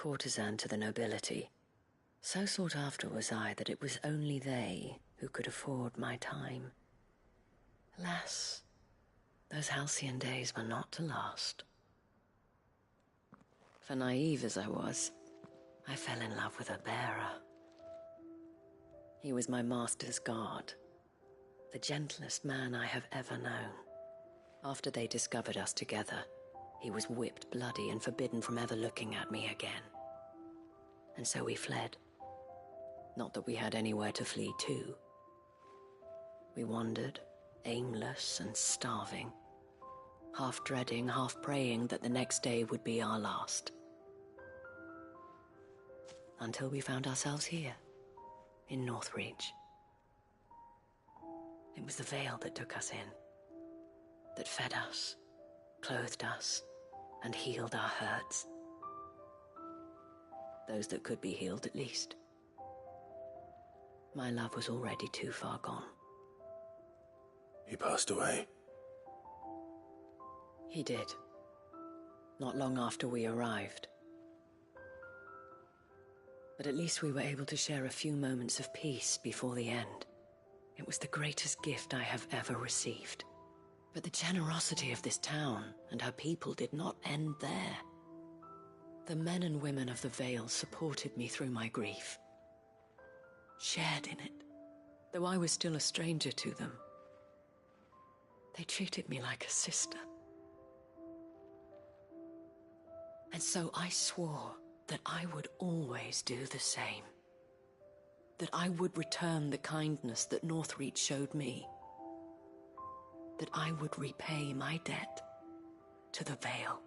courtesan to the nobility. So sought after was I that it was only they who could afford my time. Alas, those halcyon days were not to last. For naive as I was, I fell in love with a bearer. He was my master's guard, the gentlest man I have ever known. After they discovered us together, he was whipped bloody and forbidden from ever looking at me again. And so we fled. Not that we had anywhere to flee to. We wandered, aimless and starving, half dreading, half praying that the next day would be our last. Until we found ourselves here, in Northreach. It was the veil that took us in, that fed us, clothed us, and healed our hurts. Those that could be healed, at least. My love was already too far gone. He passed away. He did. Not long after we arrived. But at least we were able to share a few moments of peace before the end. It was the greatest gift I have ever received. But the generosity of this town and her people did not end there. The men and women of the Vale supported me through my grief. Shared in it, though I was still a stranger to them. They treated me like a sister. And so I swore that I would always do the same. That I would return the kindness that Northreach showed me. That I would repay my debt to the Vale.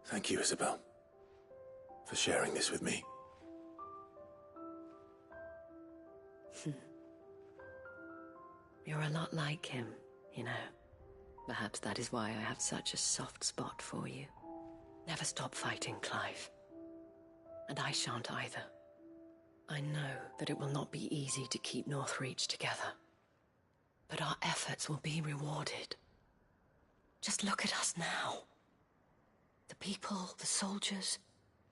Thank you, Isabel, for sharing this with me. You're a lot like him, you know. Perhaps that is why I have such a soft spot for you. Never stop fighting, Clive. And I shan't either. I know that it will not be easy to keep Northreach together. But our efforts will be rewarded. Just look at us now. The people, the soldiers,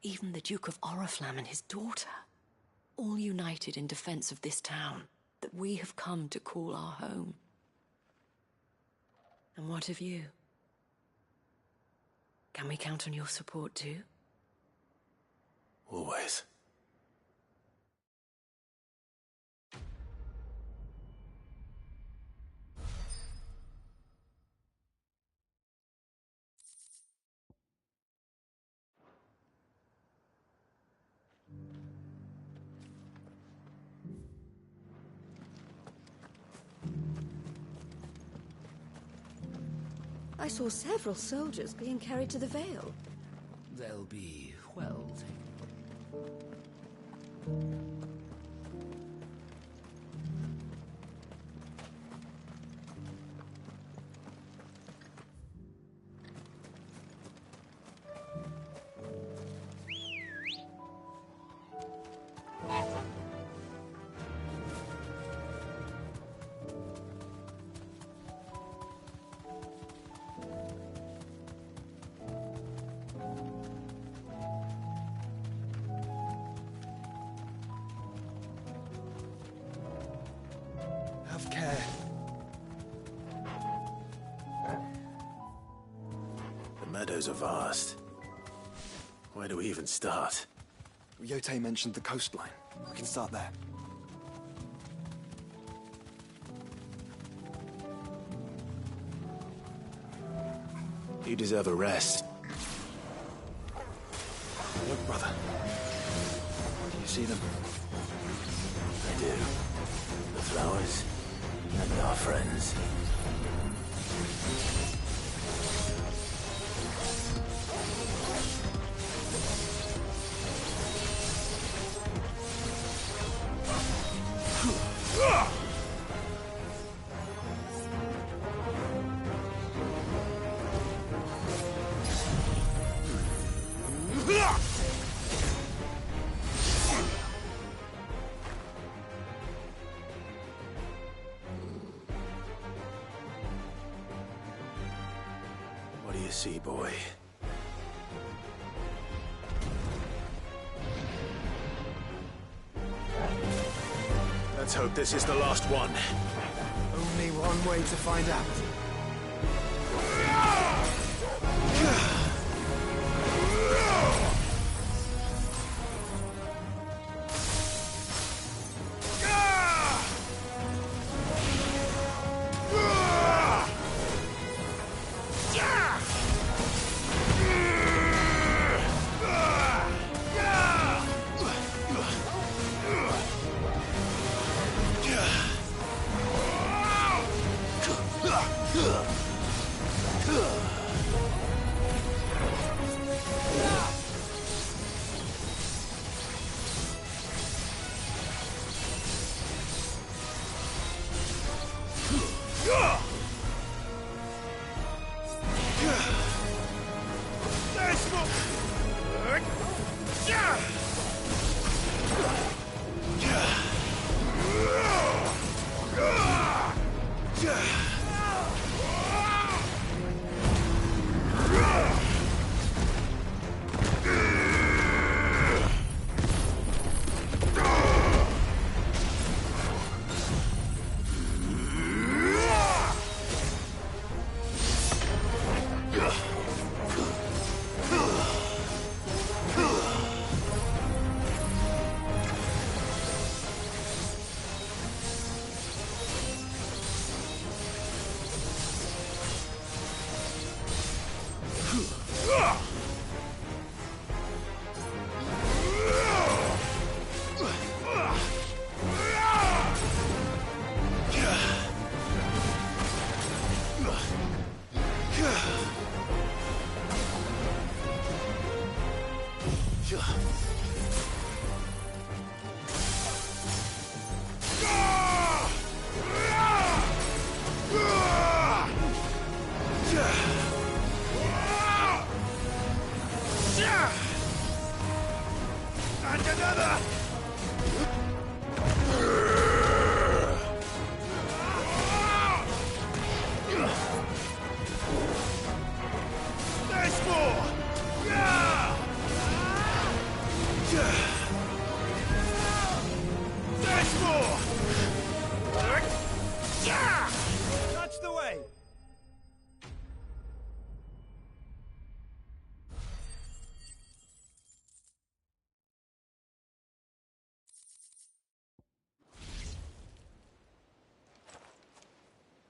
even the Duke of Oriflamme and his daughter, all united in defense of this town that we have come to call our home. And what of you? Can we count on your support too? Always. I saw several soldiers being carried to the Vale. They'll be well taken. Have care. The meadows are vast. Where do we even start? Yote mentioned the coastline. We can start there. You deserve a rest. Look, brother. Do you see them? I do. The flowers and our friends. see, boy. Let's hope this is the last one. Only one way to find out. That's the way!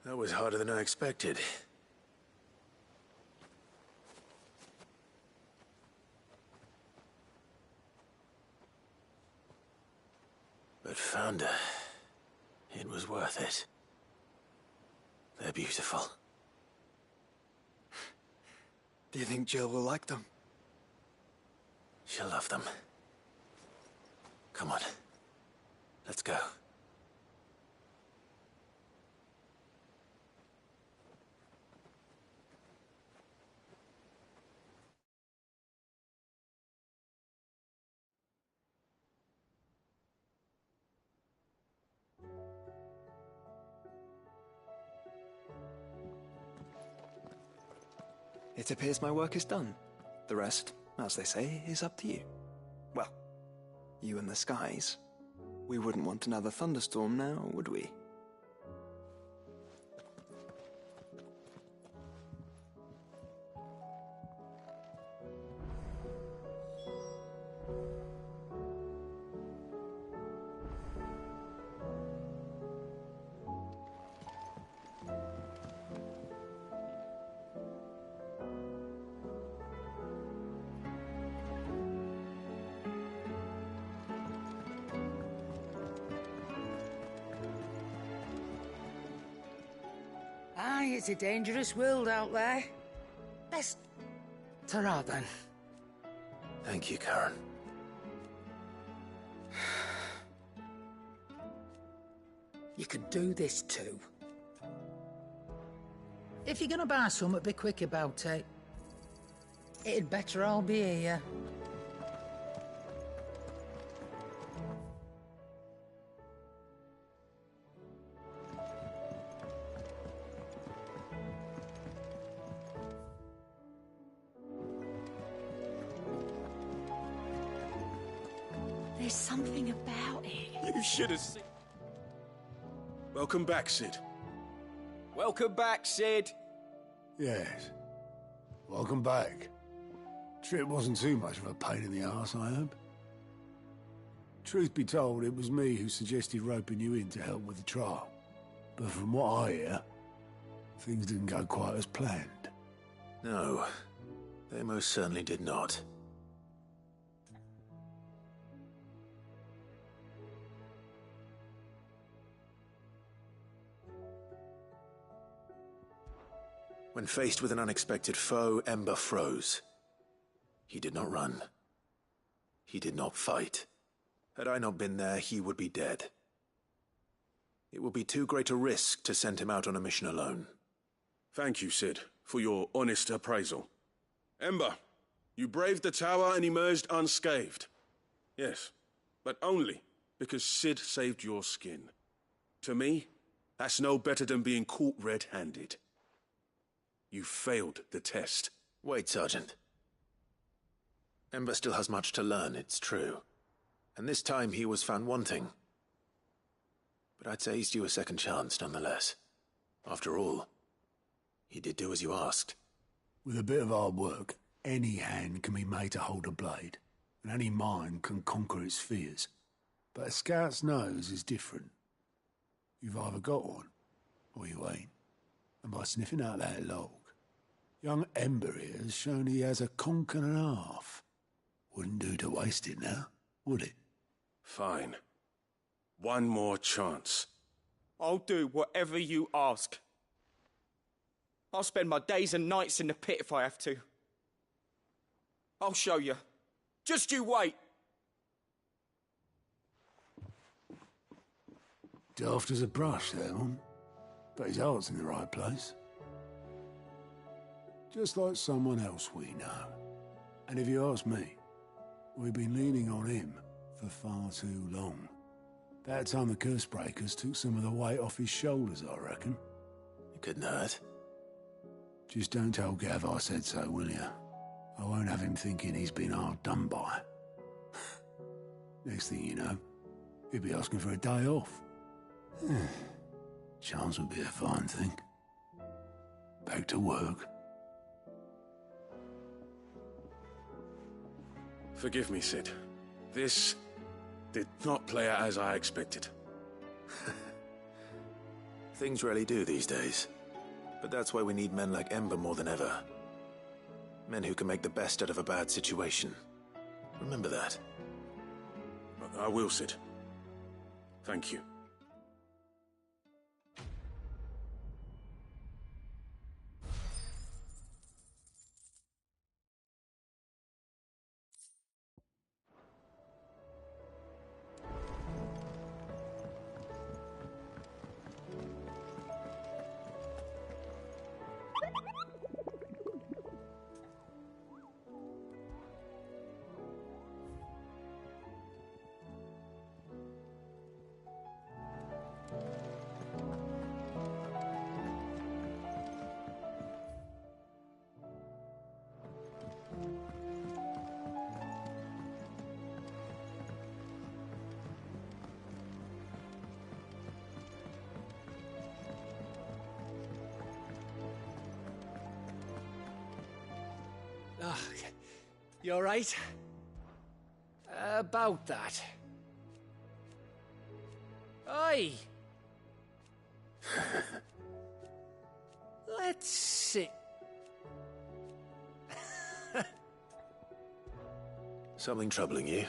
That was harder than I expected. But Founder, it was worth it. They're beautiful. Do you think Jill will like them? She'll love them. Come on. Let's go. It appears my work is done. The rest, as they say, is up to you. Well, you and the skies. We wouldn't want another thunderstorm now, would we? Aye, it's a dangerous world out there. Best ta-ra then. Thank you, Karen. You could do this too. If you're gonna buy something, be quick about it. It'd better all be here. There's something about it. You should have seen. Welcome back, Sid. Welcome back, Sid. Yes. Welcome back. Trip wasn't too much of a pain in the arse, I hope. Truth be told, it was me who suggested roping you in to help with the trial. But from what I hear, things didn't go quite as planned. No, they most certainly did not. When faced with an unexpected foe, Ember froze. He did not run. He did not fight. Had I not been there, he would be dead. It would be too great a risk to send him out on a mission alone. Thank you, Sid, for your honest appraisal. Ember, you braved the tower and emerged unscathed. Yes, but only because Sid saved your skin. To me, that's no better than being caught red-handed. You failed the test. Wait, Sergeant. Ember still has much to learn, it's true. And this time he was found wanting. But I'd say he's due a second chance, nonetheless. After all, he did do as you asked. With a bit of hard work, any hand can be made to hold a blade, and any mind can conquer its fears. But a scout's nose is different. You've either got one, or you ain't. And by sniffing out that log, young Ember here has shown he has a conch and a half. Wouldn't do to waste it now, would it? Fine. One more chance. I'll do whatever you ask. I'll spend my days and nights in the pit if I have to. I'll show you. Just you wait. Daft as a brush, that one. But his heart's in the right place. Just like someone else we know. And if you ask me, we've been leaning on him for far too long. That time the curse breakers took some of the weight off his shoulders, I reckon. It couldn't hurt. Just don't tell Gav I said so, will you? I won't have him thinking he's been hard done by. Next thing you know, he'll be asking for a day off. Chance would be a fine thing. Back to work. Forgive me, Sid. This did not play out as I expected. Things rarely do these days. But that's why we need men like Ember more than ever. Men who can make the best out of a bad situation. Remember that. I will, Sid. Thank you. You all right? About that. Oi! Let's sit. Something troubling you?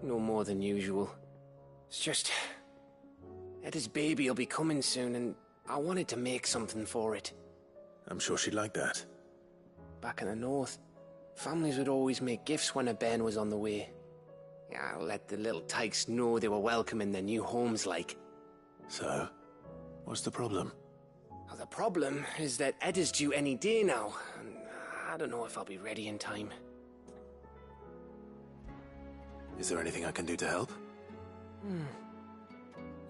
No more than usual. It's just... Etta's baby will be coming soon, and I wanted to make something for it. I'm sure she'd like that. Back in the north, families would always make gifts when a bairn was on the way. Yeah, let the little tykes know they were welcome in their new homes, like. So, what's the problem? Now, the problem is that Etta's due any day now, and I don't know if I'll be ready in time. Is there anything I can do to help?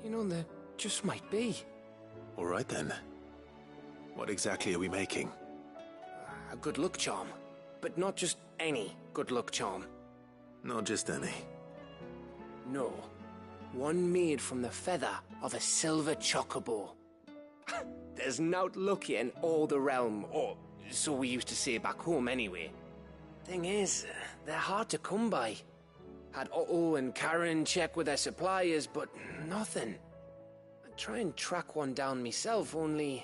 You know, there just might be. All right then. What exactly are we making? A good luck charm. But not just any good luck charm. Not just any. No. One made from the feather of a silver chocobo. There's naught luckier in all the realm, or so we used to say back home anyway. Thing is, they're hard to come by. Had Otto and Karen check with their suppliers, but nothing. I'd try and track one down myself, only...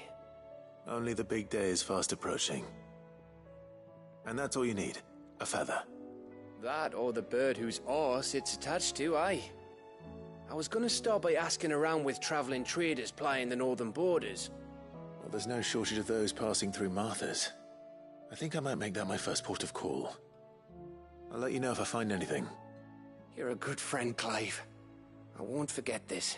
Only the big day is fast approaching. And that's all you need, a feather. That or the bird whose horse it's attached to, aye. I was gonna start by asking around with traveling traders plying the northern borders. Well, there's no shortage of those passing through Martha's. I think I might make that my first port of call. I'll let you know if I find anything. You're a good friend, Clive. I won't forget this.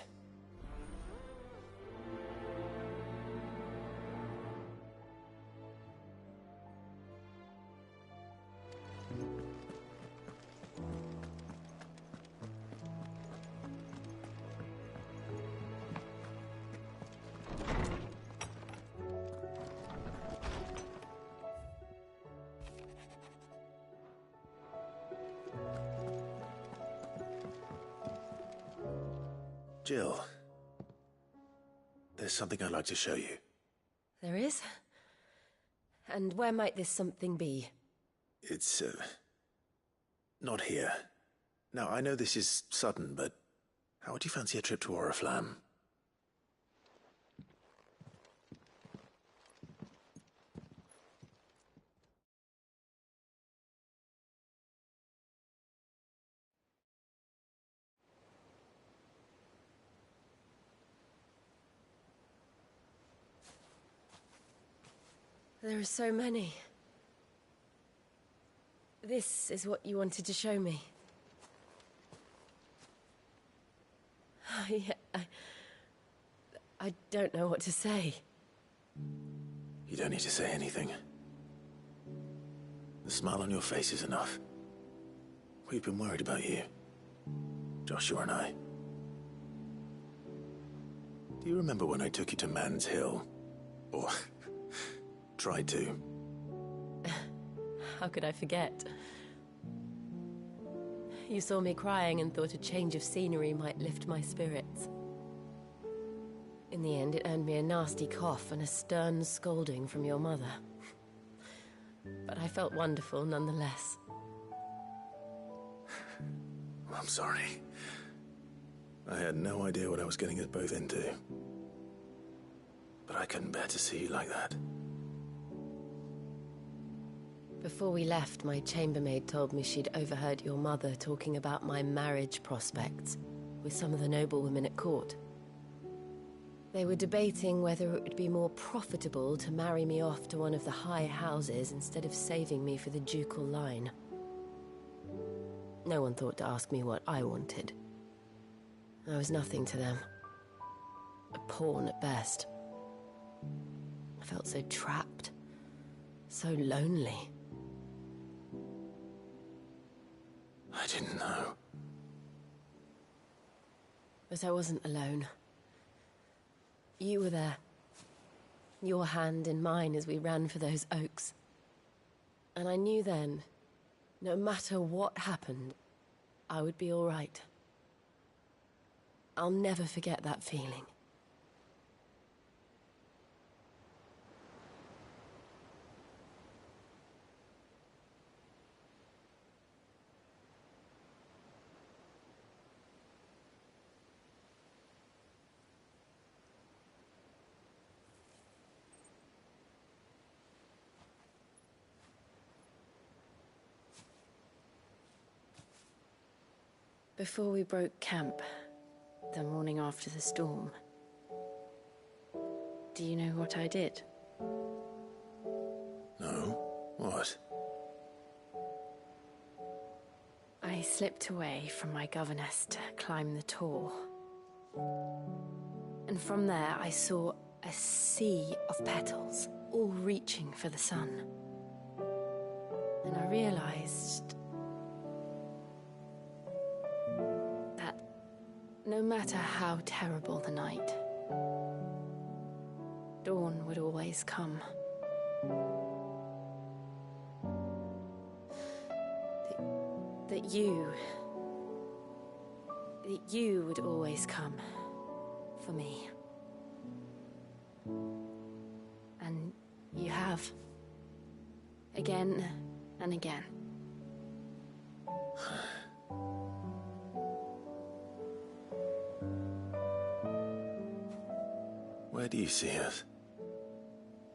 Jill, there's something I'd like to show you. There is? And where might this something be? It's, not here. Now, I know this is sudden, but how would you fancy a trip to Oriflamme? There are so many. This is what you wanted to show me. I don't know what to say. You don't need to say anything. The smile on your face is enough. We've been worried about you, Joshua and I. Do you remember when I took you to Man's Hill? Or... tried to. How could I forget? You saw me crying and thought a change of scenery might lift my spirits. In the end, it earned me a nasty cough and a stern scolding from your mother. But I felt wonderful nonetheless. I'm sorry. I had no idea what I was getting us both into. But I couldn't bear to see you like that. Before we left, my chambermaid told me she'd overheard your mother talking about my marriage prospects with some of the noblewomen at court. They were debating whether it would be more profitable to marry me off to one of the high houses instead of saving me for the ducal line. No one thought to ask me what I wanted. I was nothing to them. A pawn at best. I felt so trapped, so lonely. I didn't know. But I wasn't alone. You were there. Your hand in mine as we ran for those oaks. And I knew then, no matter what happened, I would be all right. I'll never forget that feeling. Before we broke camp, the morning after the storm, do you know what I did? No? What? I slipped away from my governess to climb the tor. And from there I saw a sea of petals, all reaching for the sun. And I realized that no matter how terrible the night, dawn would always come. That that you would always come for me. And you have. Again and again. Where do you see us?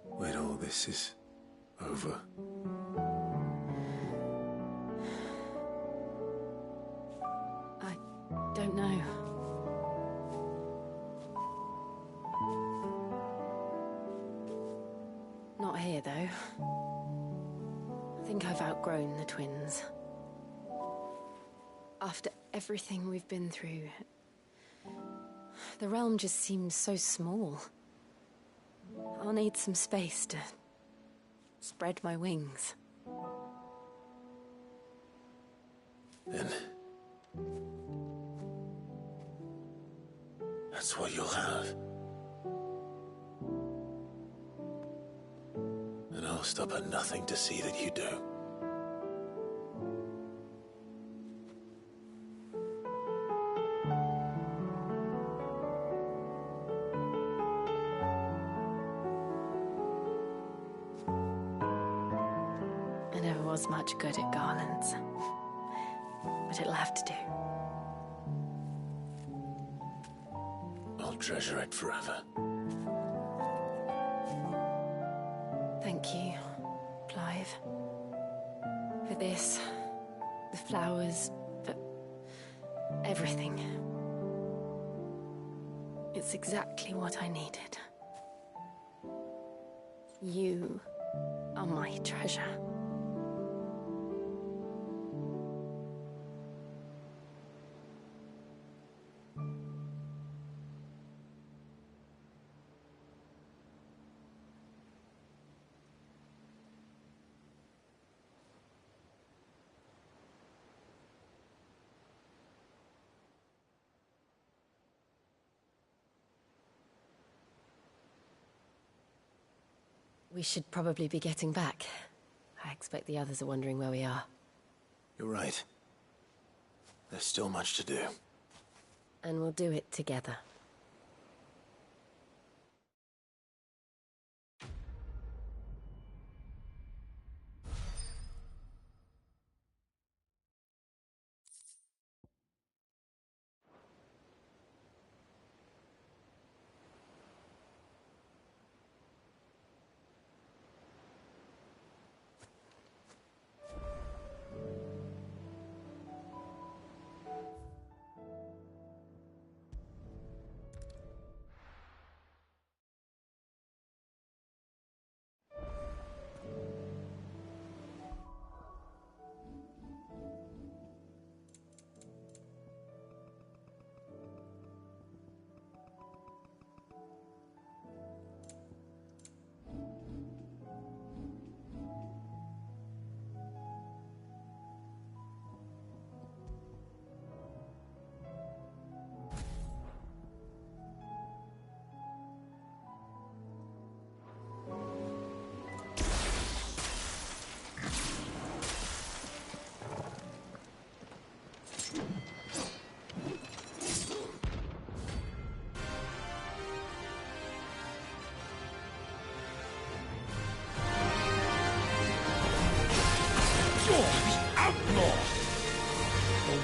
When all this is over? I don't know. Not here, though. I think I've outgrown the twins. After everything we've been through, the realm just seems so small. I'll need some space to spread my wings. Then that's what you'll have. And I'll stop at nothing to see that you do. I never was much good at garlands, but it'll have to do. I'll treasure it forever. Thank you, Clive. For this, the flowers, for everything. It's exactly what I needed. You are my treasure. We should probably be getting back. I expect the others are wondering where we are. You're right. There's still much to do. And we'll do it together.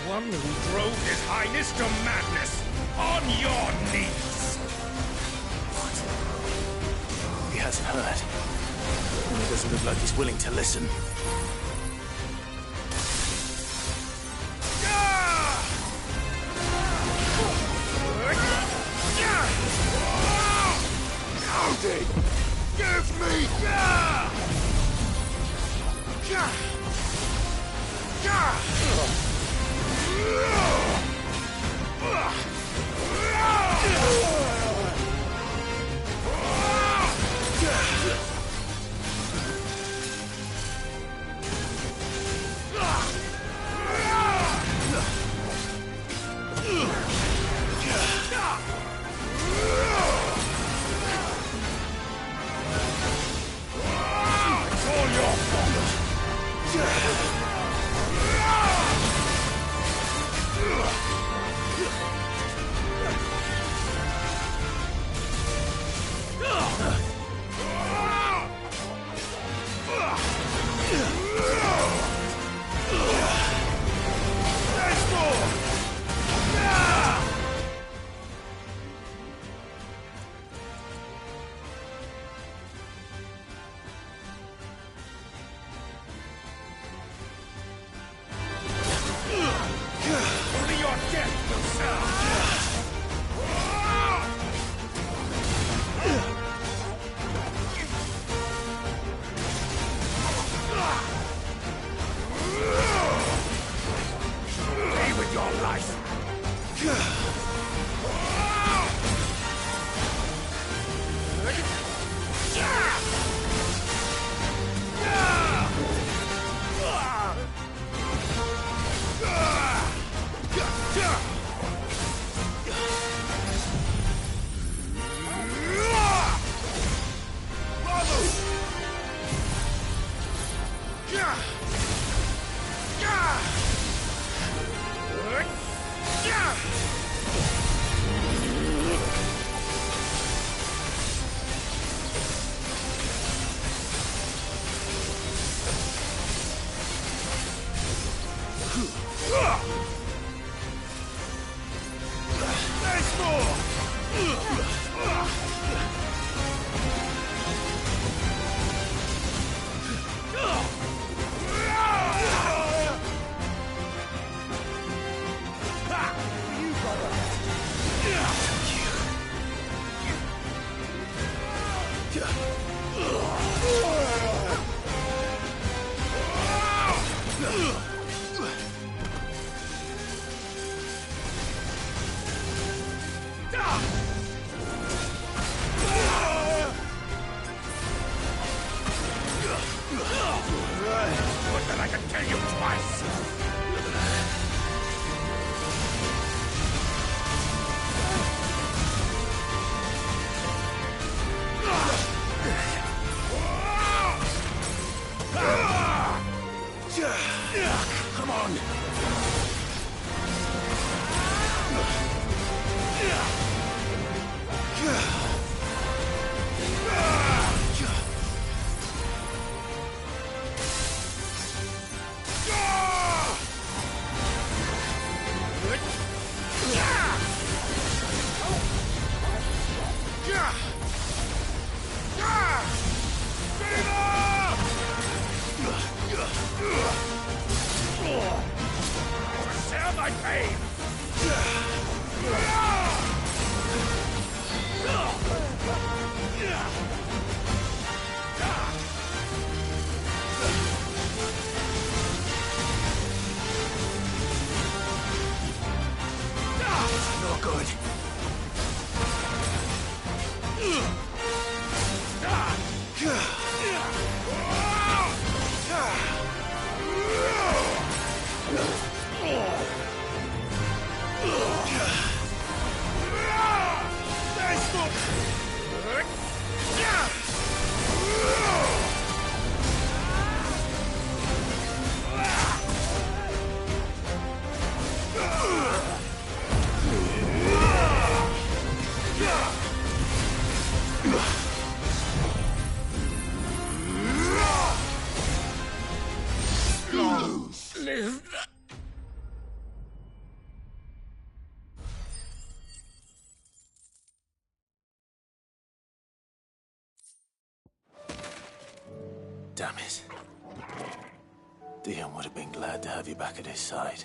One who drove His Highness to madness, on your knees! He hasn't heard. And it doesn't look like he's willing to listen. Howdy! Give me! It's all your fault! Good that I can tell you twice! Come on! Share my pain! No good. Damn it. Dion would have been glad to have you back at his side.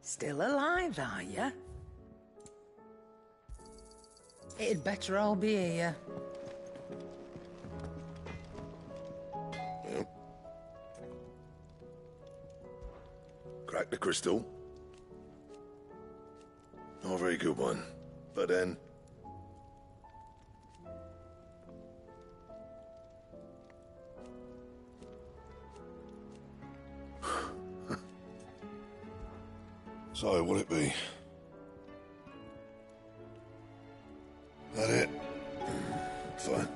Still alive, are you? It'd better all be here. Crack the crystal. Not a very good one. But then... So, what'll it be? That it? Fine.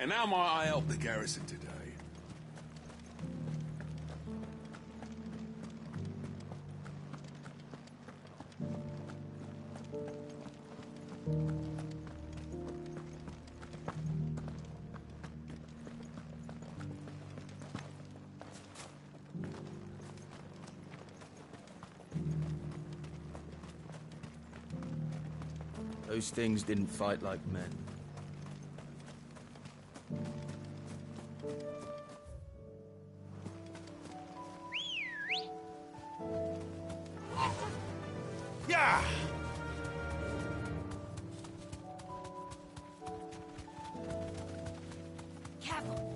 And how might I help the garrison today? Those things didn't fight like men. Yeah! Careful.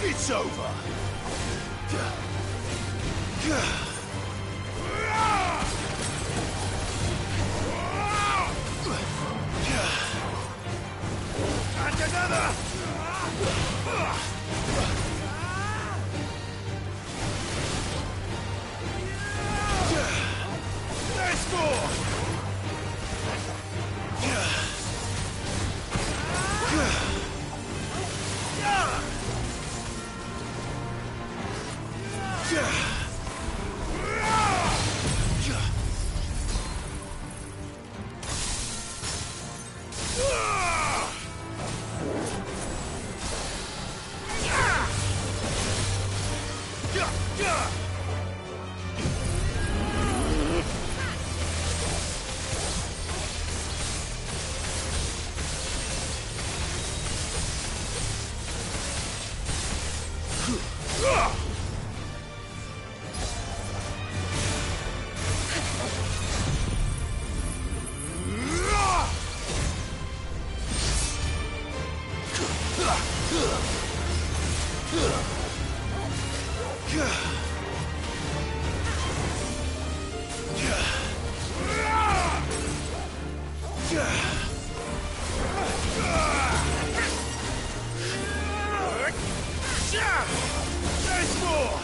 It's over! And another! There's more! There's more!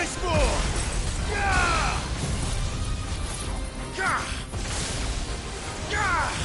There's more! Gah! Gah! Gah!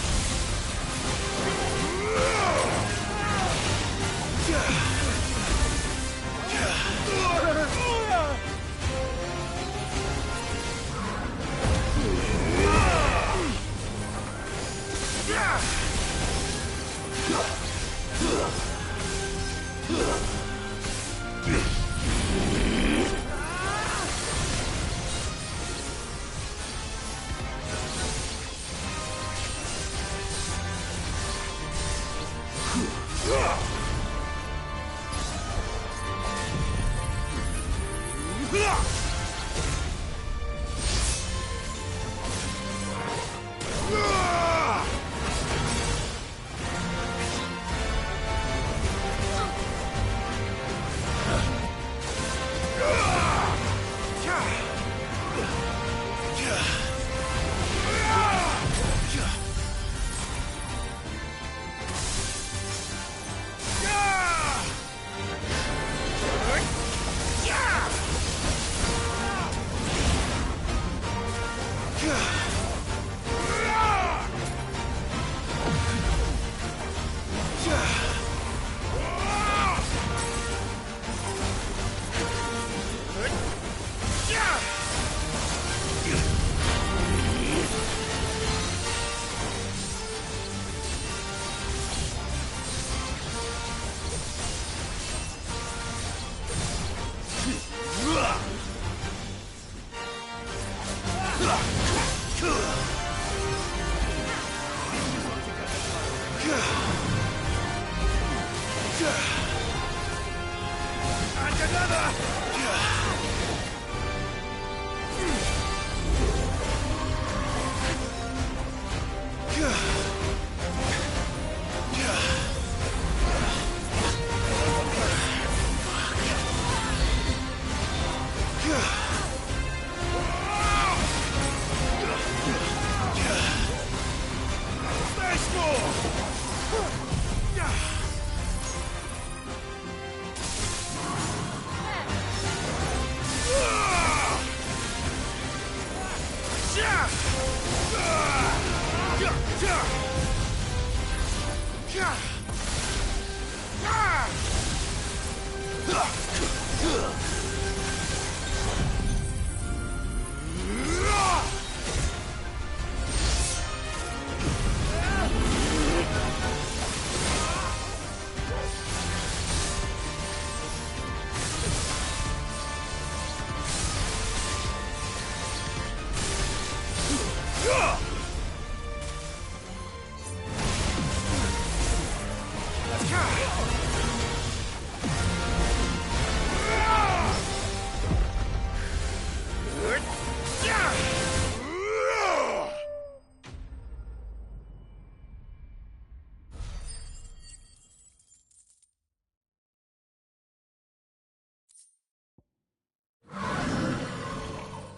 And another! There's more!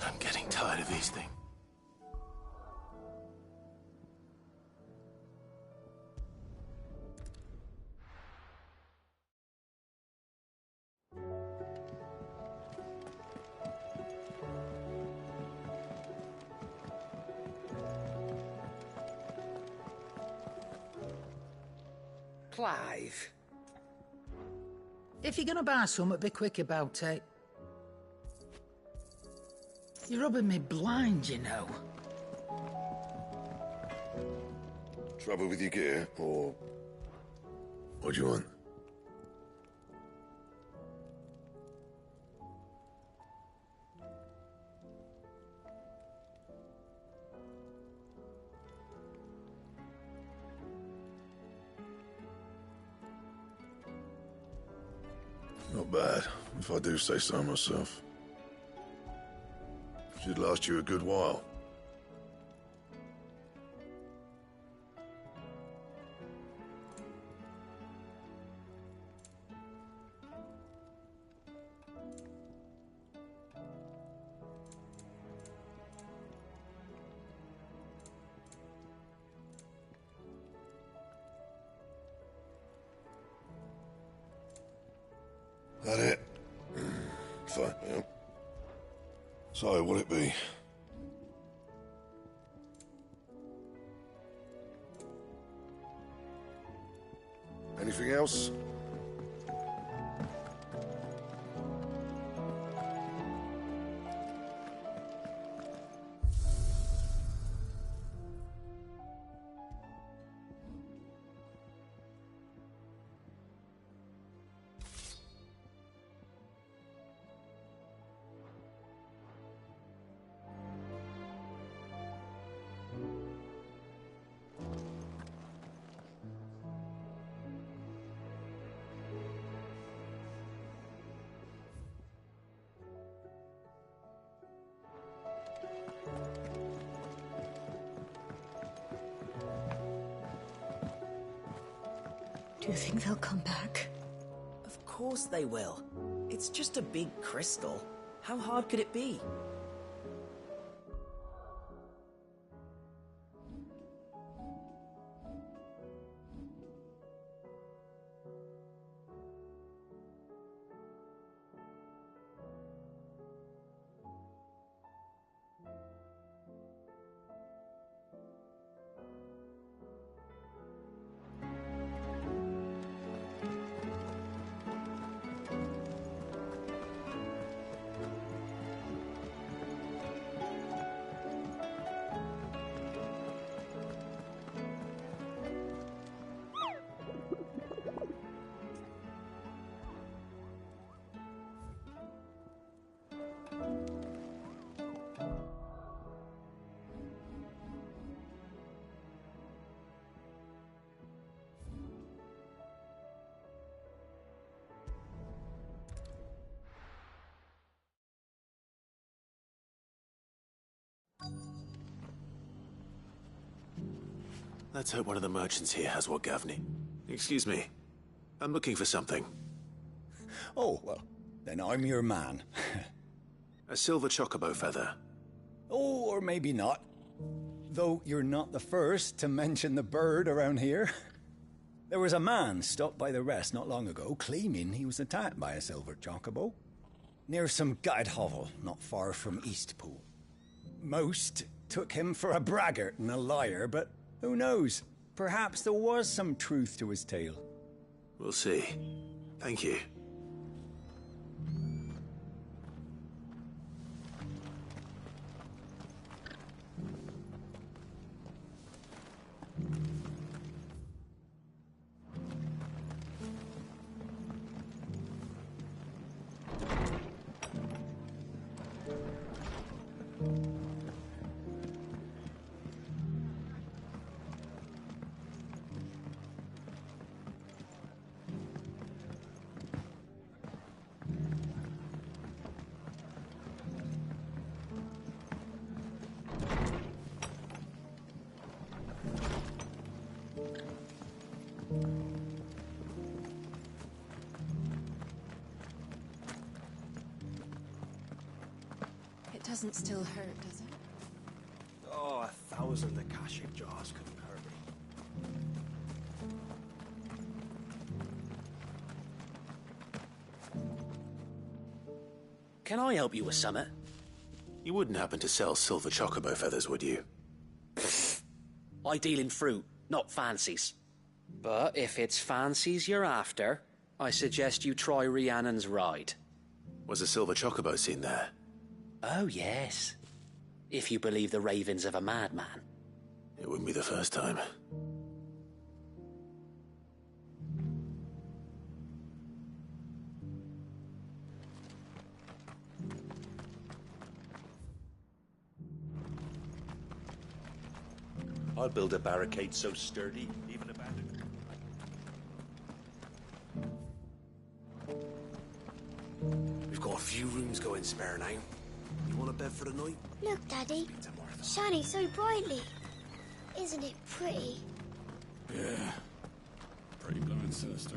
I'm getting tired of these things. Clive. If you're gonna buy something, be quick about it. You're rubbing me blind, you know. Trouble with your gear, or... What do you want? Not bad, if I do say so myself. Should last you a good while. That it? Fine, yeah. So, what'll it be? Anything else? Do you think they'll come back? Of course they will. It's just a big crystal. How hard could it be? Let's hope one of the merchants here has what Gavney. Excuse me. I'm looking for something. Oh, well, then I'm your man. A silver chocobo feather. Oh, or maybe not. Though you're not the first to mention the bird around here. There was a man stopped by the rest not long ago, claiming he was attacked by a silver chocobo. Near some gutted hovel not far from Eastpool. Most took him for a braggart and a liar, but who knows? Perhaps there was some truth to his tale. We'll see. Thank you. It doesn't still hurt, does it? Oh, 1,000 Akashic jars couldn't hurt me. Can I help you with summit? You wouldn't happen to sell silver chocobo feathers, would you? I deal in fruit, not fancies. But if it's fancies you're after, I suggest you try Rhiannon's ride. Was a silver chocobo seen there? Oh, yes. If you believe the ravings of a madman. It wouldn't be the first time. I'll build a barricade so sturdy, even abandoned. We've got a few rooms going spare now. You want a bed for the night? Look, Daddy. Shining so brightly. Isn't it pretty? Yeah. Pretty blooming sinister.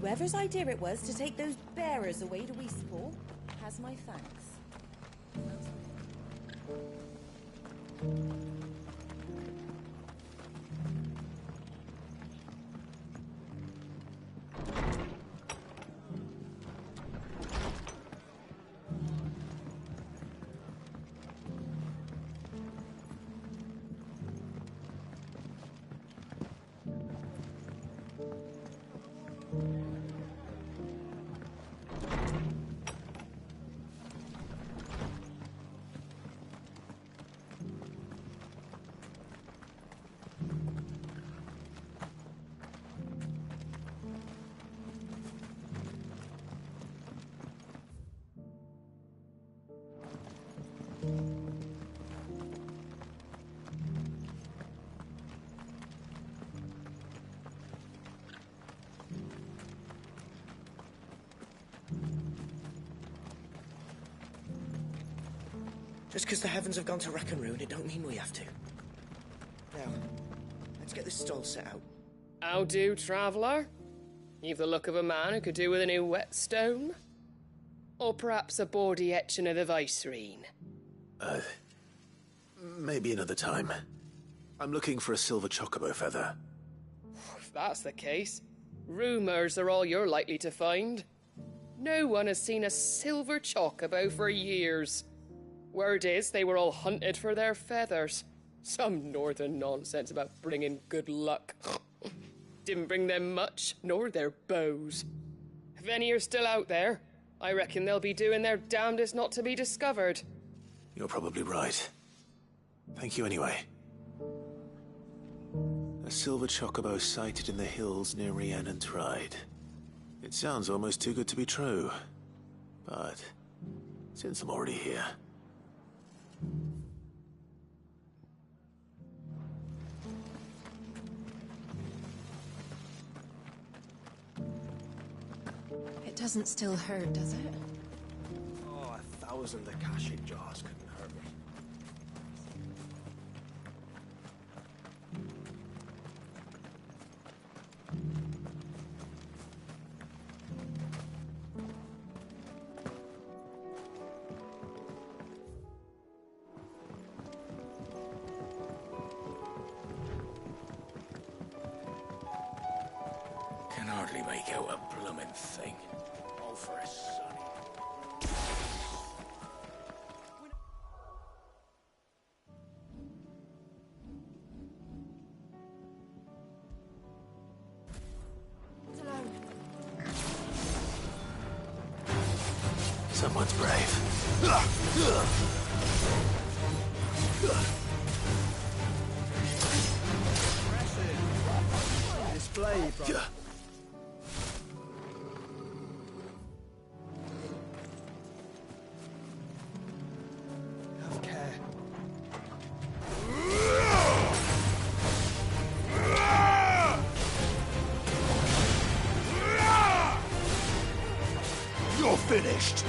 Whoever's idea it was to take those bearers away to Eastport has my thanks. Just because the heavens have gone to rack and ruin, it don't mean we have to. Now, let's get this stall set out. How do, traveller? You've the look of a man who could do with a new whetstone. Or perhaps a bawdy etching of the Vicerine. Maybe another time. I'm looking for a silver chocobo feather. If that's the case, rumours are all you're likely to find. No one has seen a silver chocobo for years. Word is they were all hunted for their feathers. Some northern nonsense about bringing good luck. Didn't bring them much, nor their bows. If any are still out there, I reckon they'll be doing their damnedest not to be discovered. You're probably right. Thank you anyway. A silver chocobo sighted in the hills near Rhiannon's Ride. It sounds almost too good to be true. But since I'm already here... It doesn't still hurt, does it? Oh, 1,000 Akashic jars couldn't hurt me. Can hardly make out a bloomin' thing. All for a sonny. Someone's brave. Display, brother. Have care. You're finished!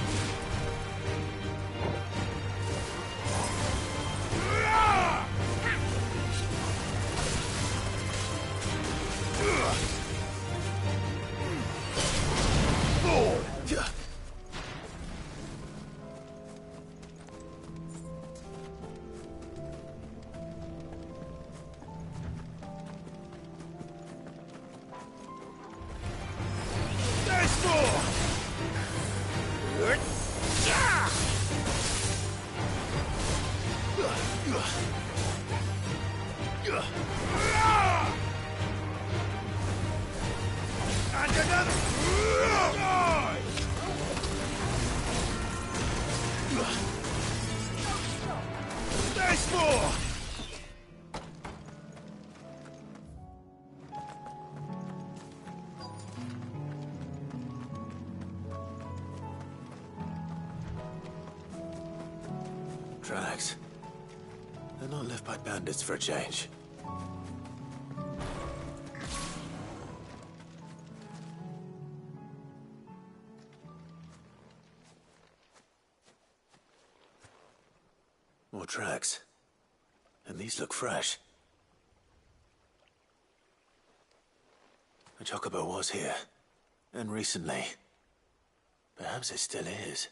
Tracks. They're not left by bandits for a change. More tracks. And these look fresh. A chocobo was here. And recently. Perhaps it still is.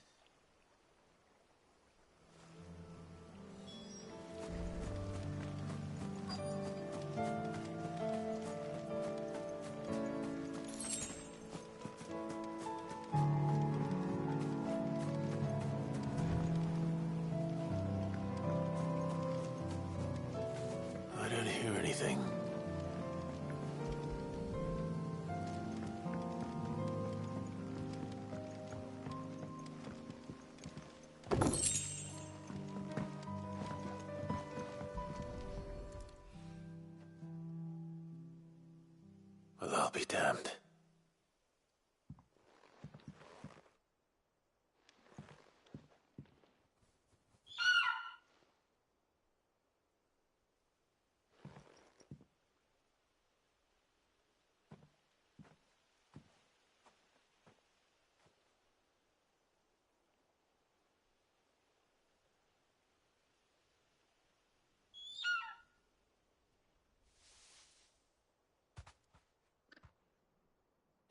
I don't hear anything. Well, I'll be damned.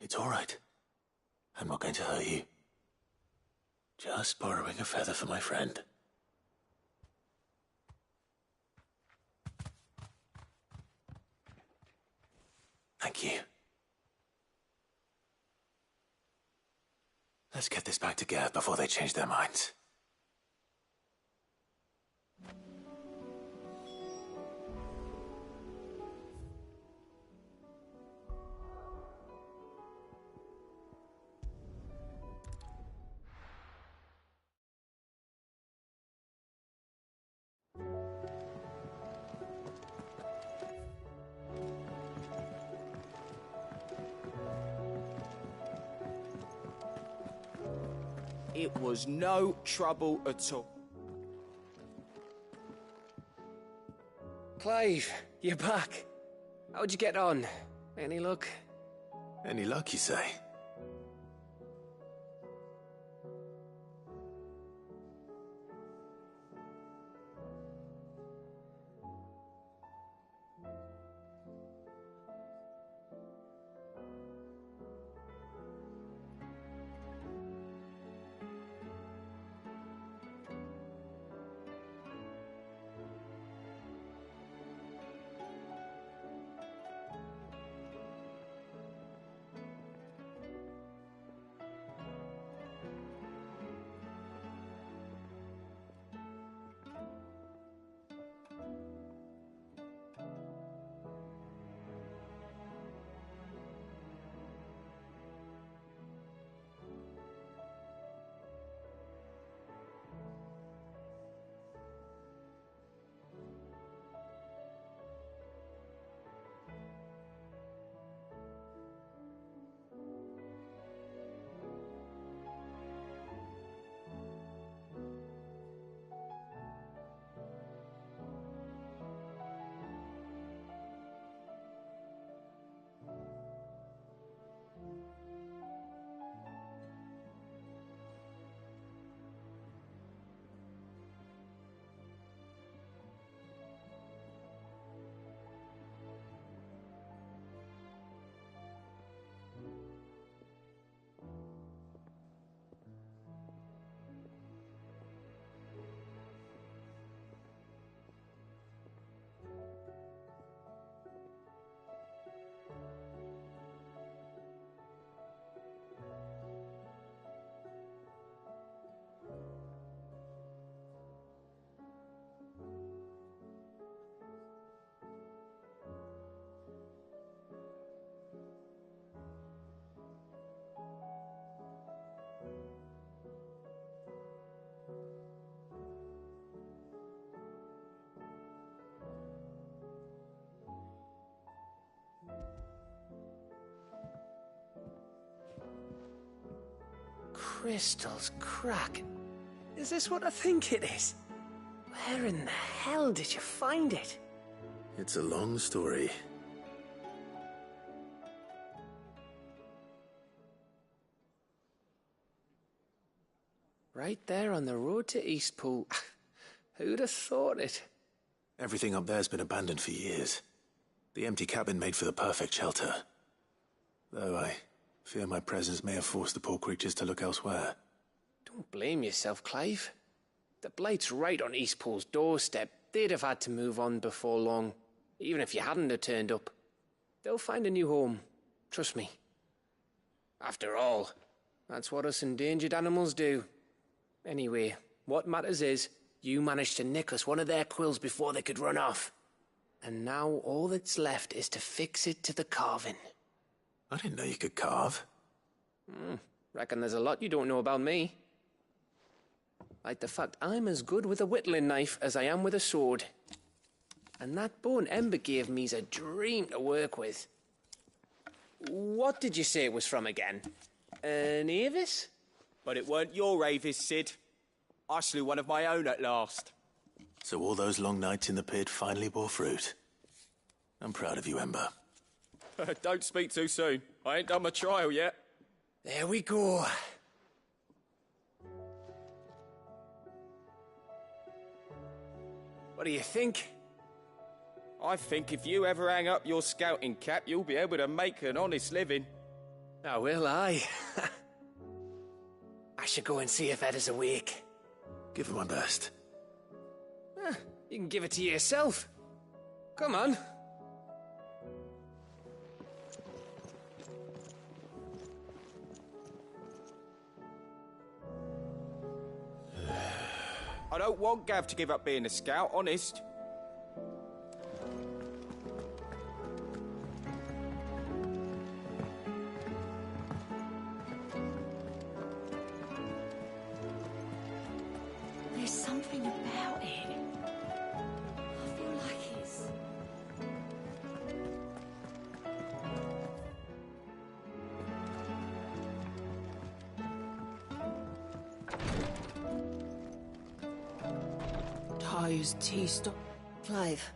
It's all right. I'm not going to hurt you. Just borrowing a feather for my friend. Thank you. Let's get this back together before they change their minds. It was no trouble at all. Clive, you're back. How'd you get on? Any luck? Any luck, you say? Crystals crack. Is this what I think it is? Where in the hell did you find it? It's a long story. Right there on the road to Eastpool. Who'd have thought it? Everything up there's been abandoned for years. The empty cabin made for the perfect shelter. Though I Fear my presence may have forced the poor creatures to look elsewhere. Don't blame yourself, Clive. The Blight's right on Eastpool's doorstep. They'd have had to move on before long, even if you hadn't have turned up. They'll find a new home. Trust me. After all, that's what us endangered animals do. Anyway, what matters is, you managed to nick us one of their quills before they could run off. And now all that's left is to fix it to the carving. I didn't know you could carve. Reckon there's a lot you don't know about me. Like the fact I'm as good with a whittling knife as I am with a sword. And that bone Ember gave me's a dream to work with. What did you say it was from again? An Avis? But it weren't your Avis, Sid. I slew one of my own at last. So all those long nights in the pit finally bore fruit. I'm proud of you, Ember. Don't speak too soon. I ain't done my trial yet. There we go. What do you think? I think if you ever hang up your scouting cap, you'll be able to make an honest living. Oh, will I? I should go and see if Ed is awake. Give it my best. You can give it to yourself. Come on. I don't want Gav to give up being a scout, honest. There's something about it. I feel like it's... Ty's tea stop. Clive,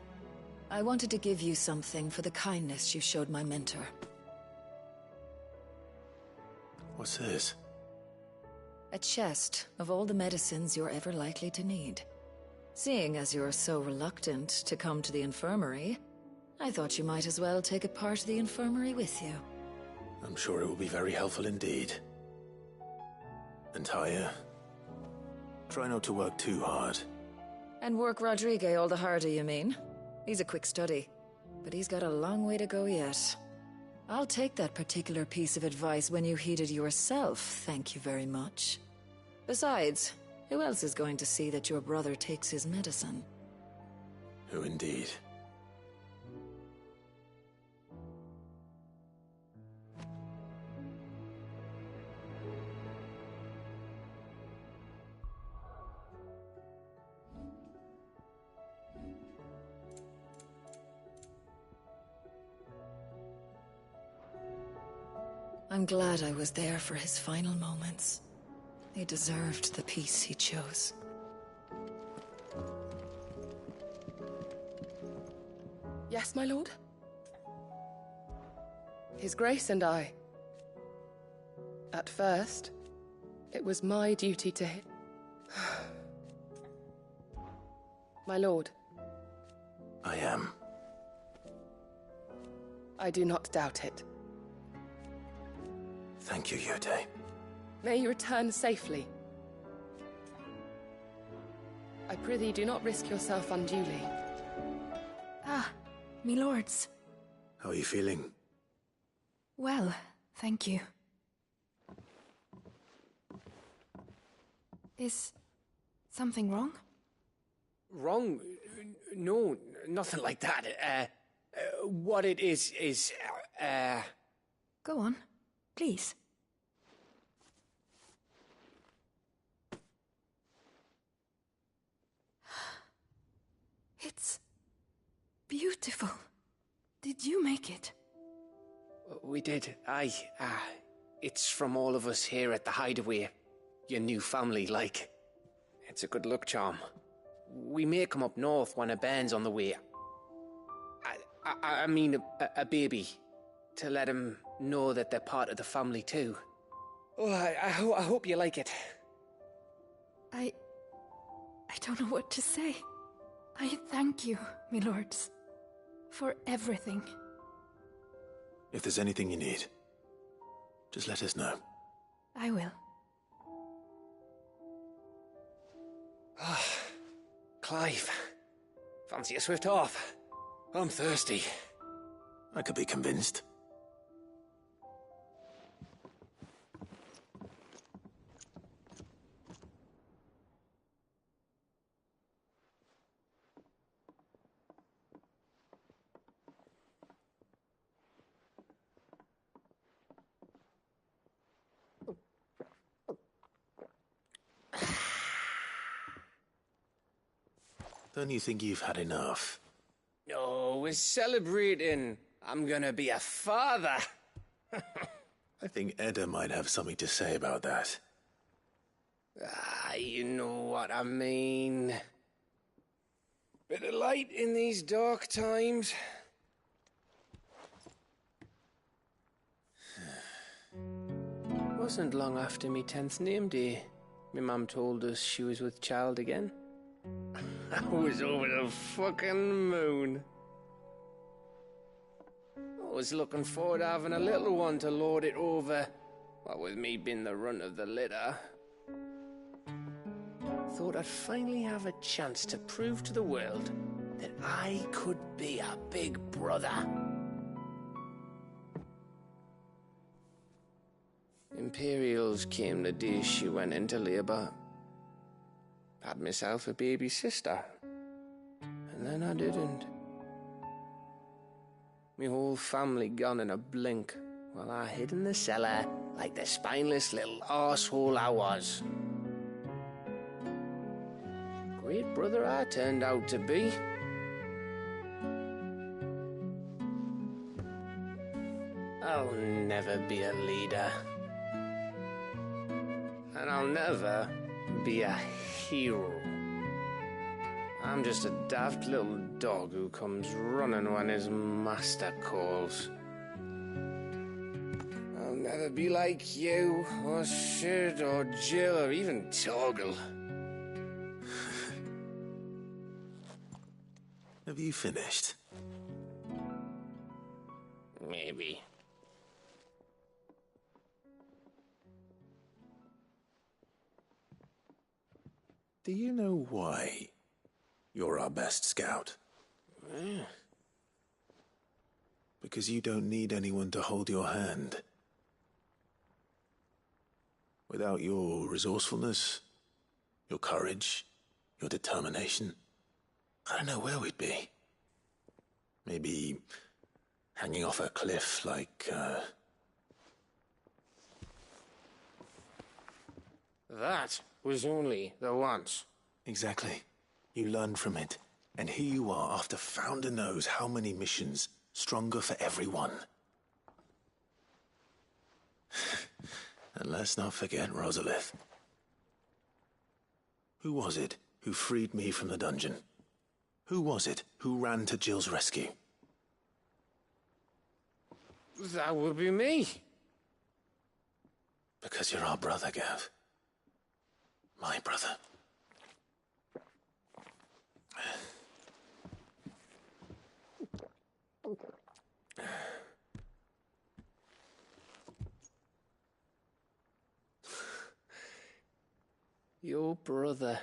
I wanted to give you something for the kindness you showed my mentor. What's this? A chest of all the medicines you're ever likely to need. Seeing as you're so reluctant to come to the infirmary, I thought you might as well take a part of the infirmary with you. I'm sure it will be very helpful indeed. And Taya, try not to work too hard. And work Rodrigue all the harder, you mean? He's a quick study, but he's got a long way to go yet. I'll take that particular piece of advice when you heed it yourself, thank you very much. Besides, who else is going to see that your brother takes his medicine? Who indeed? I'm glad I was there for his final moments. He deserved the peace he chose. Yes, my lord? His Grace and I. At first, it was my duty to... My lord. I am. I do not doubt it. Thank you, Yode. May you return safely. I prithee, do not risk yourself unduly. Ah, me lords. How are you feeling? Well, thank you. Is something wrong? Wrong? No, nothing like that. What it is... Go on, please. It's beautiful. Did you make it? We did, aye. It's from all of us here at the Hideaway. Your new family, like. It's a good luck charm. We may come up north when a band's on the way. I mean a baby. To let him know that they're part of the family too. Oh, I hope you like it. I don't know what to say. I thank you, my lords, for everything. If there's anything you need, Just let us know. I will. Clive, fancy a swift off? I'm thirsty. I could be convinced. Don't you think you've had enough? No, we're celebrating. I'm gonna be a father. I think Edda might have something to say about that. You know what I mean. Bit of light in these dark times. Wasn't long after me 10th name day, my mum told us she was with child again. I was over the fucking moon. I was looking forward to having a little one to lord it over, what with me being the runt of the litter. Thought I'd finally have a chance to prove to the world that I could be a big brother. Imperials came the day she went into labour. Had myself a baby sister, and then I didn't. Me whole family gone in a blink, while I hid in the cellar like the spineless little arsehole I was. Great brother I turned out to be. I'll never be a leader. And I'll never be a hero. I'm just a daft little dog who comes running when his master calls. I'll never be like you, or Sid, or Jill, or even Torgal. Have you finished? Maybe. Do you know why you're our best scout? Because you don't need anyone to hold your hand. Without your resourcefulness, your courage, your determination, I don't know where we'd be. Maybe hanging off a cliff like, That was only the once. Exactly. You learned from it. And here you are after Founder knows how many missions, stronger for everyone. And let's not forget Rosalith. Who was it who freed me from the dungeon? Who was it who ran to Jill's rescue? That would be me. Because you're our brother, Gav. My brother. Your brother.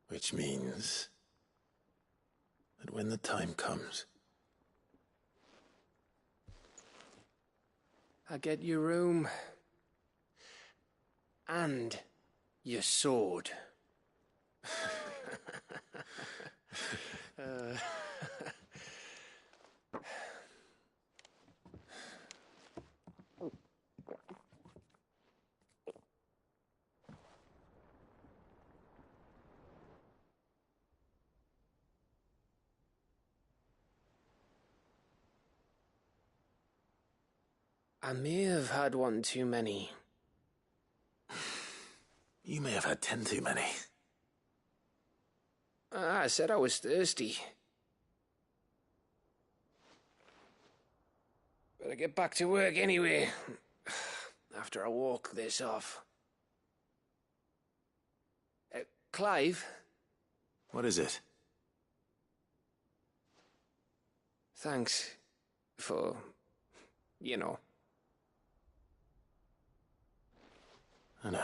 Which means that when the time comes, I get your room. And your sword. I may have had one too many. you may have had 10 too many. I said I was thirsty. Better get back to work anyway, after I walk this off. Clive? What is it? Thanks for, you know. I know.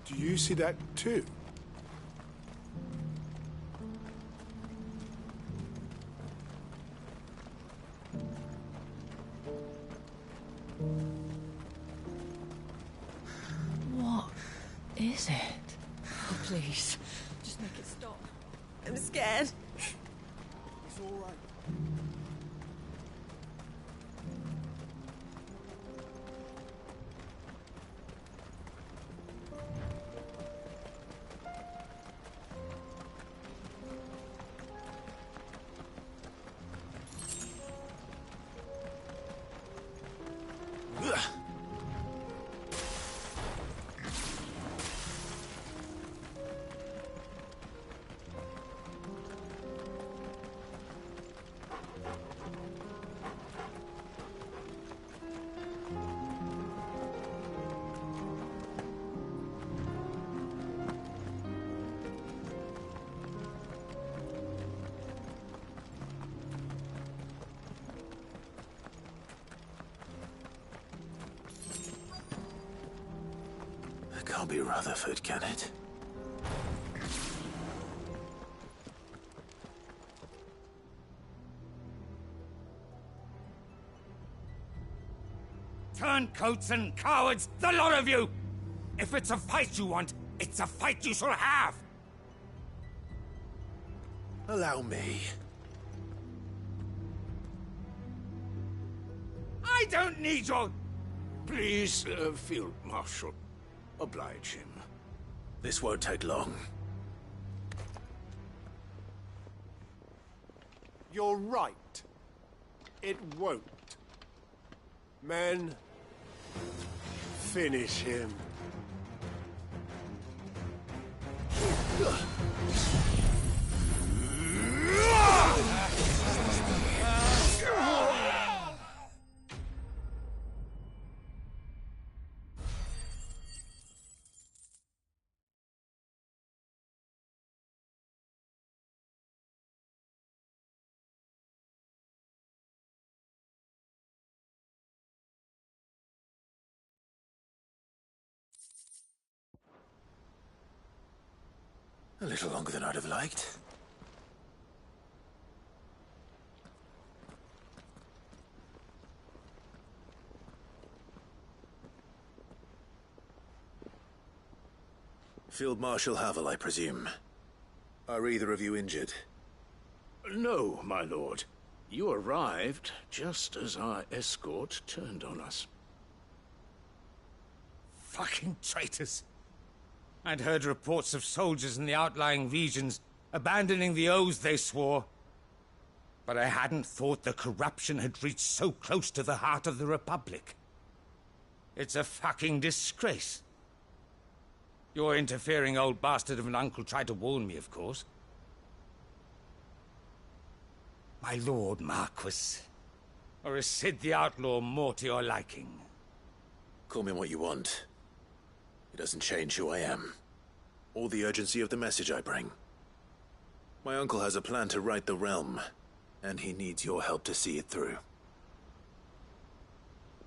Do you see that too? What is it? Oh, please. Just make it stop. I'm scared. It's all right. It can't be Rutherford, can it? Turncoats and cowards, the lot of you! If it's a fight you want, it's a fight you shall have! Allow me. I don't need your... Please, Field Marshal, oblige him. This won't take long. You're right. It won't. Men, finish him. A little longer than I'd have liked. Field Marshal Havel, I presume. Are either of you injured? No, my lord. You arrived just as our escort turned on us. Fucking traitors. I'd heard reports of soldiers in the outlying regions abandoning the oaths they swore. But I hadn't thought the corruption had reached so close to the heart of the Republic. It's a fucking disgrace. Your interfering old bastard of an uncle tried to warn me, of course. My lord Marquis. Or is Sid the Outlaw more to your liking? Call me what you want. It doesn't change who I am, or the urgency of the message I bring. My uncle has a plan to right the realm, and he needs your help to see it through.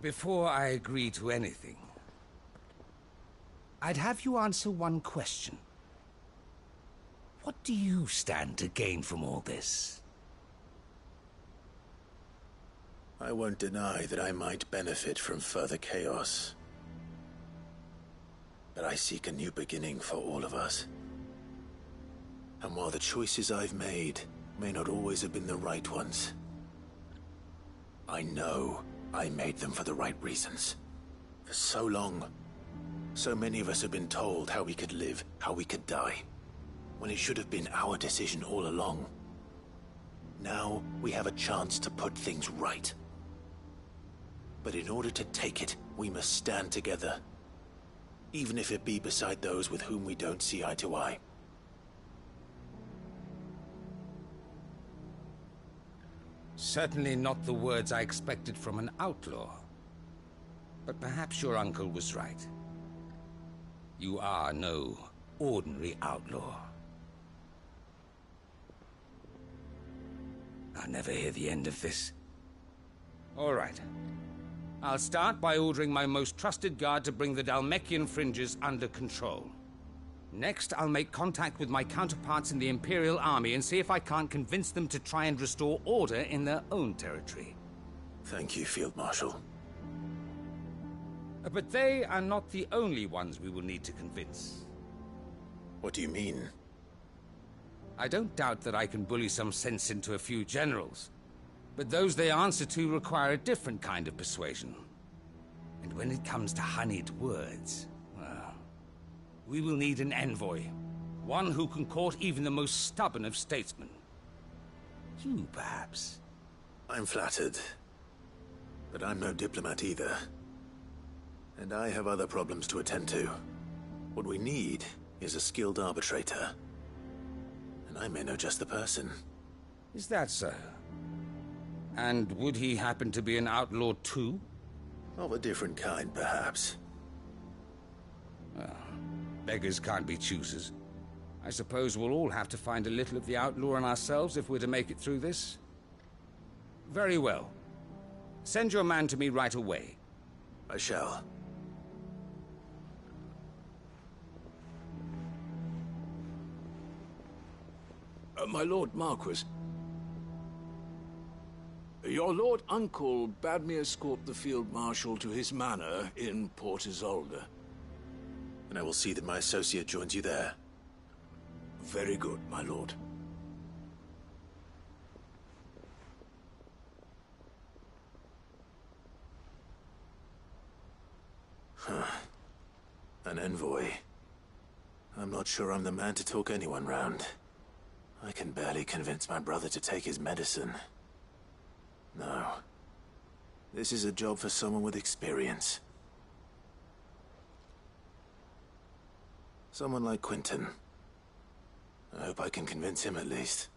Before I agree to anything, I'd have you answer one question. What do you stand to gain from all this? I won't deny that I might benefit from further chaos. But I seek a new beginning for all of us. And while the choices I've made may not always have been the right ones, I know I made them for the right reasons. For so long, so many of us have been told how we could live, how we could die, when it should have been our decision all along. Now we have a chance to put things right. But in order to take it, we must stand together, even if it be beside those with whom we don't see eye to eye. Certainly not the words I expected from an outlaw. But perhaps your uncle was right. You are no ordinary outlaw. I'll never hear the end of this. All right. I'll start by ordering my most trusted guard to bring the Dhalmekian fringes under control. Next, I'll make contact with my counterparts in the Imperial Army and see if I can't convince them to try and restore order in their own territory. Thank you, Field Marshal. But they are not the only ones we will need to convince. What do you mean? I don't doubt that I can bully some sense into a few generals, but those they answer to require a different kind of persuasion. And when it comes to honeyed words, well, we will need an envoy. One who can court even the most stubborn of statesmen. You, perhaps. I'm flattered. But I'm no diplomat either. And I have other problems to attend to. What we need is a skilled arbitrator. And I may know just the person. Is that so? And would he happen to be an outlaw too? Of a different kind, perhaps. Well, beggars can't be choosers. I suppose we'll all have to find a little of the outlaw in ourselves if we're to make it through this. Very well. Send your man to me right away. I shall. My Lord Marquis, your Lord Uncle bade me escort the Field Marshal to his manor in Port Isolde. And I will see that my associate joins you there. Very good, my lord. Huh. An envoy. I'm not sure I'm the man to talk anyone round. I can barely convince my brother to take his medicine. No. This is a job for someone with experience. Someone like Quentin. I hope I can convince him at least.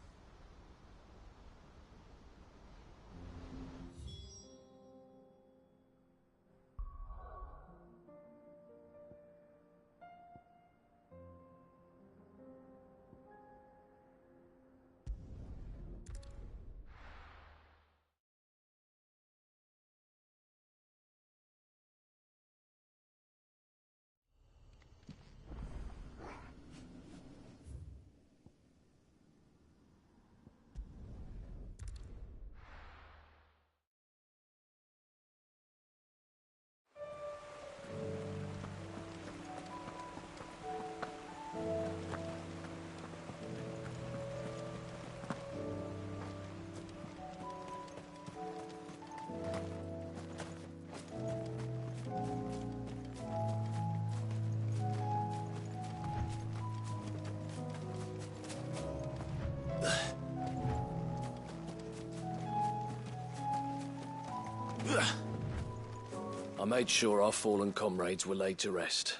I made sure our fallen comrades were laid to rest.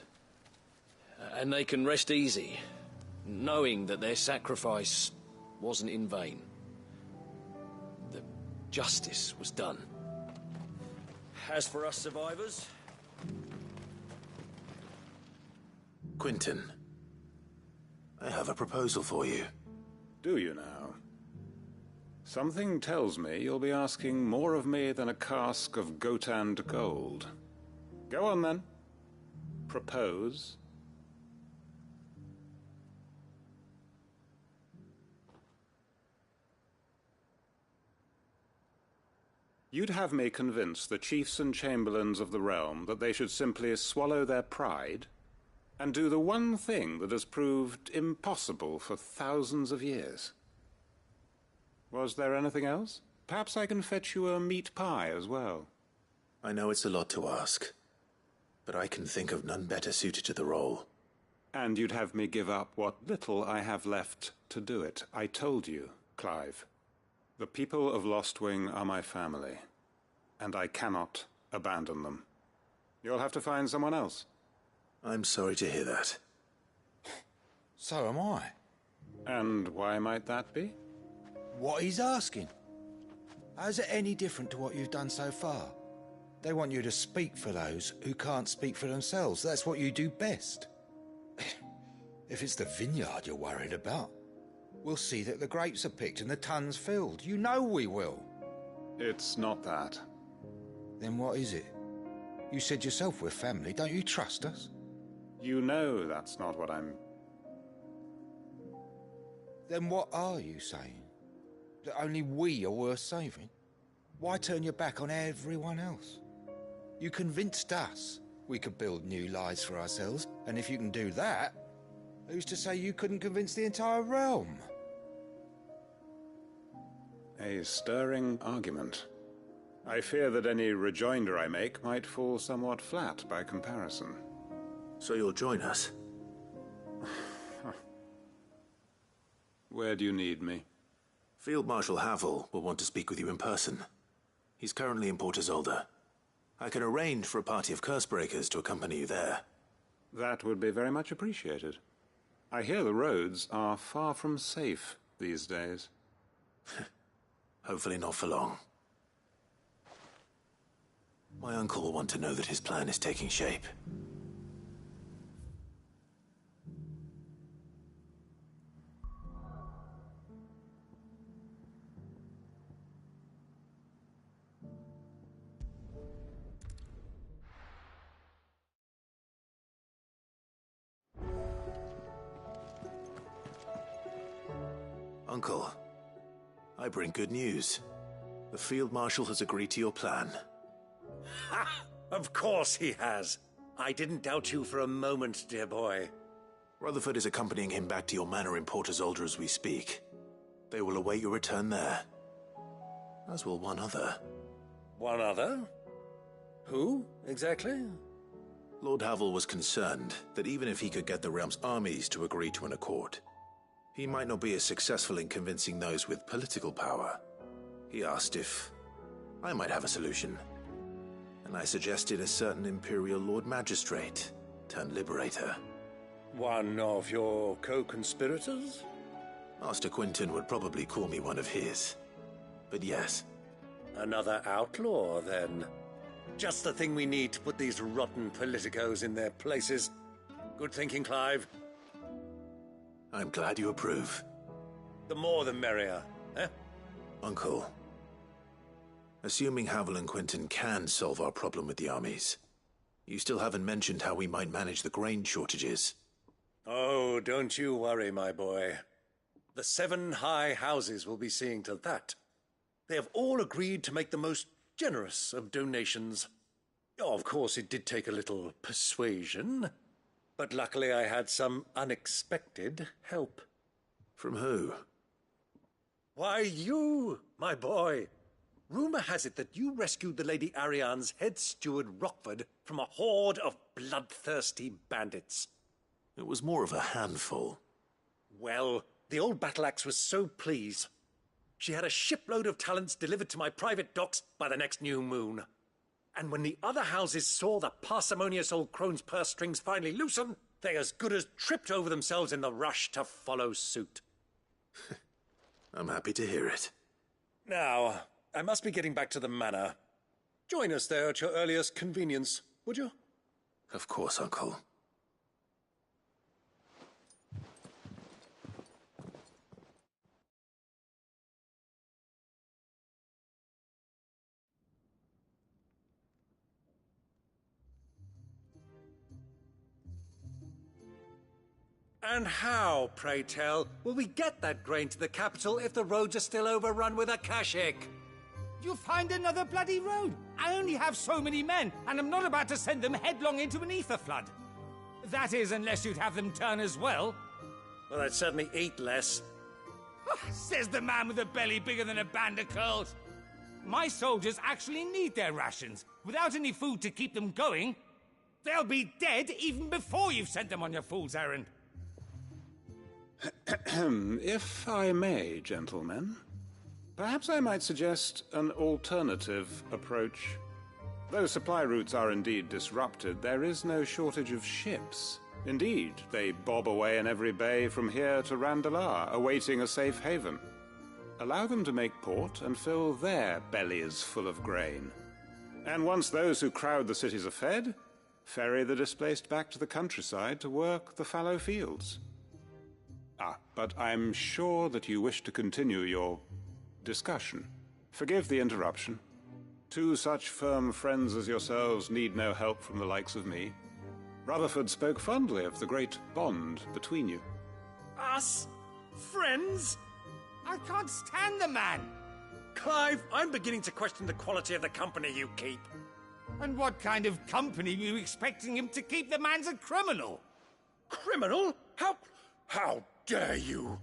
And they can rest easy, knowing that their sacrifice wasn't in vain. That justice was done. As for us survivors... Quentin, I have a proposal for you. Do you now? Something tells me you'll be asking more of me than a cask of Gotand gold. Go on, then. Propose. You'd have me convince the chiefs and chamberlains of the realm that they should simply swallow their pride and do the one thing that has proved impossible for thousands of years. Was there anything else? Perhaps I can fetch you a meat pie as well. I know it's a lot to ask, but I can think of none better suited to the role. And you'd have me give up what little I have left to do it. I told you, Clive. The people of Lostwing are my family, and I cannot abandon them. You'll have to find someone else. I'm sorry to hear that. So am I. And why might that be? What he's asking. How's it any different to what you've done so far? They want you to speak for those who can't speak for themselves. That's what you do best. If it's the vineyard you're worried about, we'll see that the grapes are picked and the tons filled. You know we will. It's not that. Then what is it? You said yourself we're family. Don't you trust us? You know that's not what I'm... Then what are you saying? That only we are worth saving? Why turn your back on everyone else? You convinced us we could build new lives for ourselves, and if you can do that, who's to say you couldn't convince the entire realm? A stirring argument. I fear that any rejoinder I make might fall somewhat flat by comparison. So you'll join us? Where do you need me? Field Marshal Havel will want to speak with you in person. He's currently in Port Isolde. I can arrange for a party of Cursebreakers to accompany you there. That would be very much appreciated. I hear the roads are far from safe these days. Hopefully not for long. My uncle will want to know that his plan is taking shape. Uncle, I bring good news. The Field Marshal has agreed to your plan. Ha! Of course he has. I didn't doubt you for a moment, dear boy. Rutherford is accompanying him back to your manor in Port Isolde as we speak. They will await your return there. As will one other. One other? Who, exactly? Lord Havel was concerned that even if he could get the realm's armies to agree to an accord, he might not be as successful in convincing those with political power. He asked if I might have a solution, and I suggested a certain Imperial Lord Magistrate turned Liberator. One of your co-conspirators? Master Quinton would probably call me one of his, but yes. Another outlaw, then. Just the thing we need to put these rotten politicos in their places. Good thinking, Clive. I'm glad you approve. The more the merrier, eh? Uncle, assuming Havel and Quinton can solve our problem with the armies, you still haven't mentioned how we might manage the grain shortages. Oh, don't you worry, my boy. The 7 high houses will be seeing to that. They have all agreed to make the most generous of donations. Oh, of course, it did take a little persuasion, but luckily I had some unexpected help. From who? Why, you, my boy. Rumor has it that you rescued the Lady Ariane's head steward Rockford from a horde of bloodthirsty bandits. It was more of a handful. Well, the old battle-axe was so pleased. She had a shipload of talents delivered to my private docks by the next new moon. And when the other houses saw the parsimonious old crone's purse strings finally loosen, they as good as tripped over themselves in the rush to follow suit. I'm happy to hear it. Now, I must be getting back to the manor. Join us there at your earliest convenience, would you? Of course, Uncle. And how, pray tell, will we get that grain to the capital if the roads are still overrun with akashic? You find another bloody road. I only have so many men, and I'm not about to send them headlong into an ether flood. That is, unless you'd have them turn as well. Well, I'd certainly eat less. Says the man with a belly bigger than a band of curls. My soldiers actually need their rations. Without any food to keep them going, they'll be dead even before you've sent them on your fool's errand. If I may, gentlemen, perhaps I might suggest an alternative approach. Though supply routes are indeed disrupted, there is no shortage of ships. Indeed, they bob away in every bay from here to Randalar, awaiting a safe haven. Allow them to make port and fill their bellies full of grain. And once those who crowd the cities are fed, ferry the displaced back to the countryside to work the fallow fields. But I'm sure that you wish to continue your discussion. Forgive the interruption. Two such firm friends as yourselves need no help from the likes of me. Rutherford spoke fondly of the great bond between you. Us? Friends? I can't stand the man! Clive, I'm beginning to question the quality of the company you keep. And what kind of company were you expecting him to keep? The man's a criminal! Criminal? How dare you?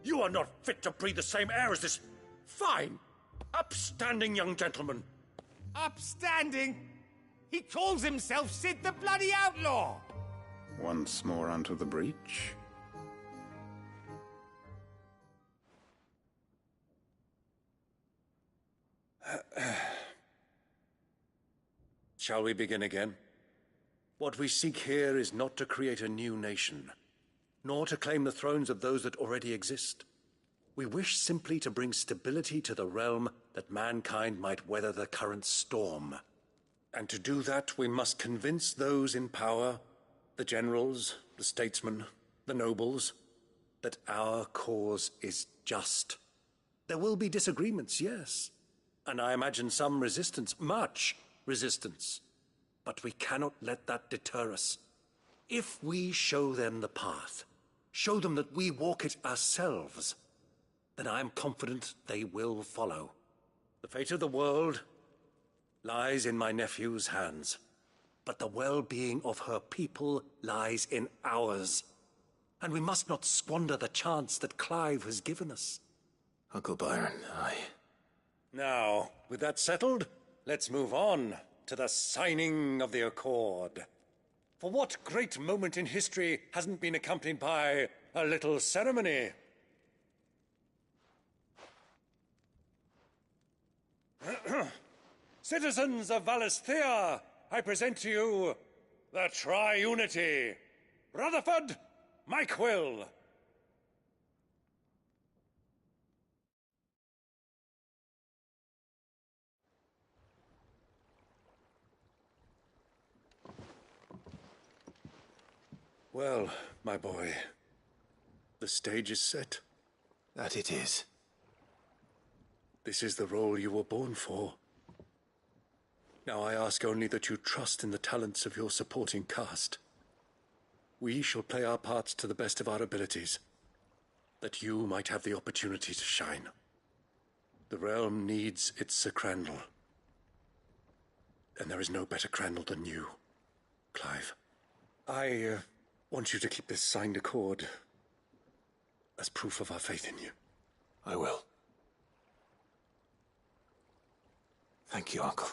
You are not fit to breathe the same air as this fine, upstanding young gentleman. Upstanding? He calls himself Sid the Bloody Outlaw! Once more onto the breach. Shall we begin again? What we seek here is not to create a new nation, nor to claim the thrones of those that already exist. We wish simply to bring stability to the realm that mankind might weather the current storm. And to do that, we must convince those in power, the generals, the statesmen, the nobles, that our cause is just. There will be disagreements, yes, and I imagine some resistance, much resistance. But we cannot let that deter us. If we show them the path, show them that we walk it ourselves, then I am confident they will follow. The fate of the world lies in my nephew's hands, but the well-being of her people lies in ours. And we must not squander the chance that Clive has given us. Uncle Byron, Now, with that settled, let's move on to the signing of the Accord. For what great moment in history hasn't been accompanied by a little ceremony? Citizens of Valisthea, I present to you the Triunity. Rutherford, Mike Will. Well, my boy, the stage is set. That it is. This is the role you were born for. Now I ask only that you trust in the talents of your supporting cast. We shall play our parts to the best of our abilities, that you might have the opportunity to shine. The realm needs its Sir Crandall, and there is no better Crandall than you, Clive. I want you to keep this signed accord as proof of our faith in you. I will. Thank you, Uncle.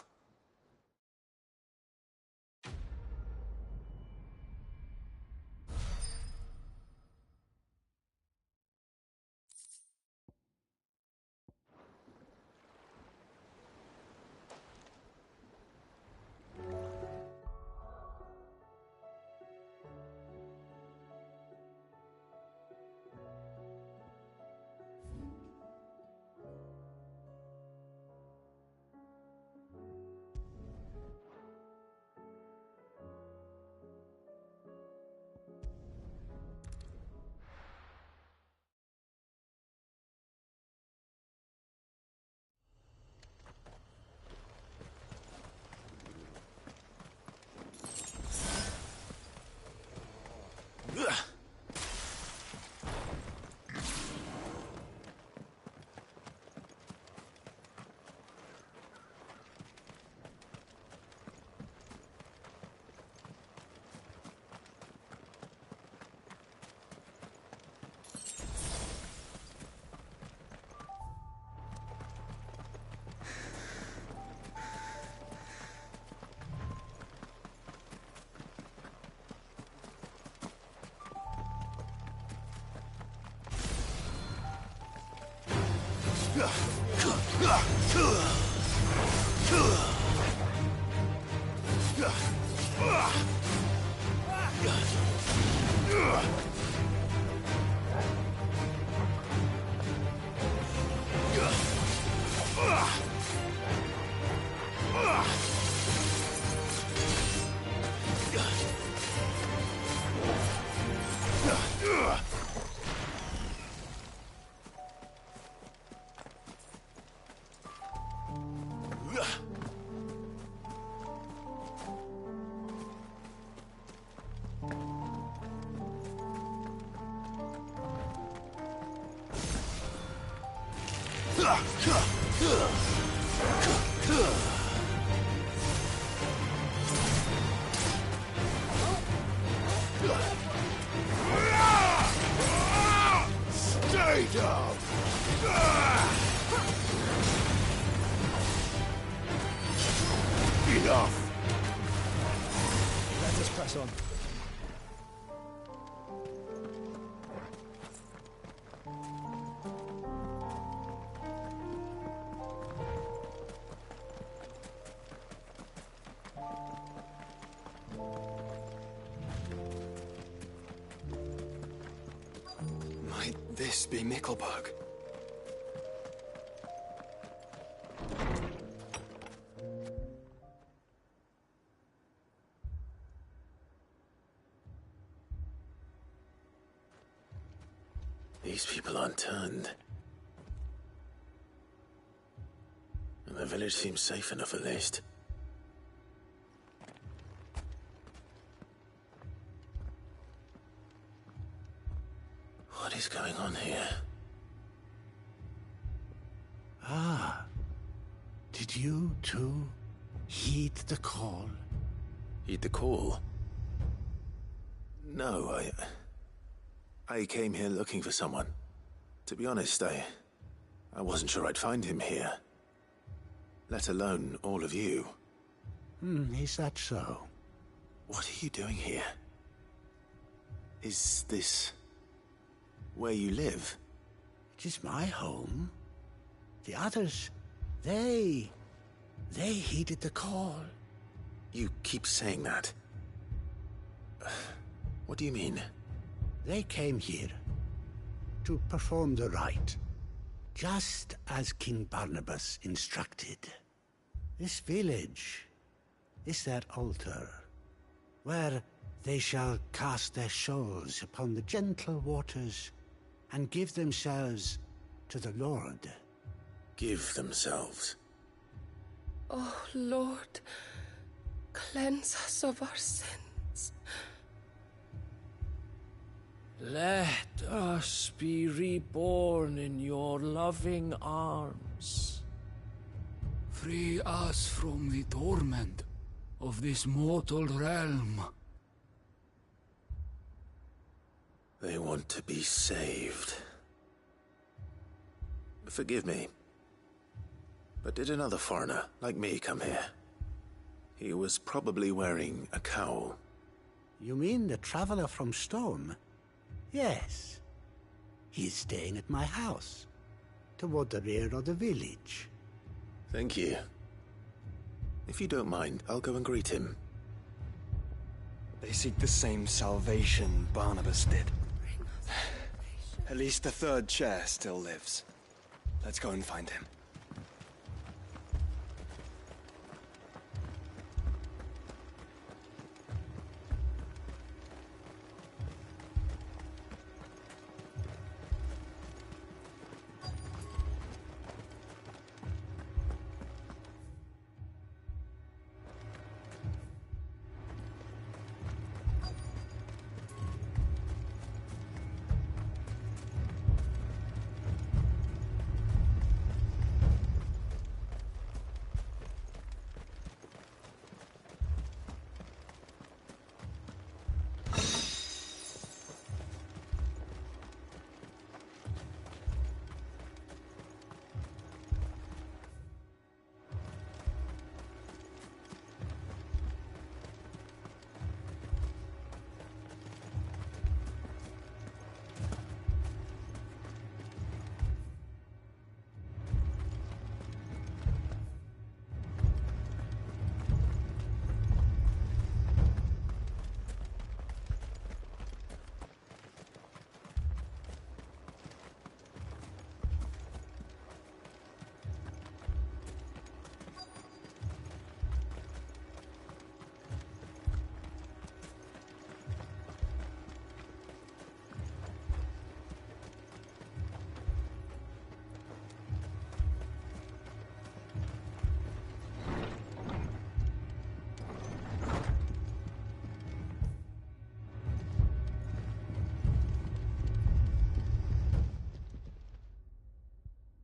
Stay down! Enough! Let us press on. Might this be Mickelberg? These people aren't turned. And the village seems safe enough at least. What is going on here? Ah. Did you too heed the call? Heed the call? No, I came here looking for someone. To be honest, I wasn't sure I'd find him here. Let alone all of you. Is that so? What are you doing here? Is this where you live? It is my home. The others, they heeded the call. You keep saying that. What do you mean? They came here to perform the rite, just as King Barnabas instructed. This village is their altar, where they shall cast their souls upon the gentle waters and give themselves to the Lord. Give themselves? Oh, Lord, cleanse us of our sins. Let us be reborn in your loving arms. Free us from the torment of this mortal realm. They want to be saved. Forgive me, but did another foreigner like me come here? He was probably wearing a cowl. You mean the traveler from Stone? Yes. He is staying at my house, toward the rear of the village. Thank you. If you don't mind, I'll go and greet him. They seek the same salvation Barnabas did. At least the third chair still lives. Let's go and find him.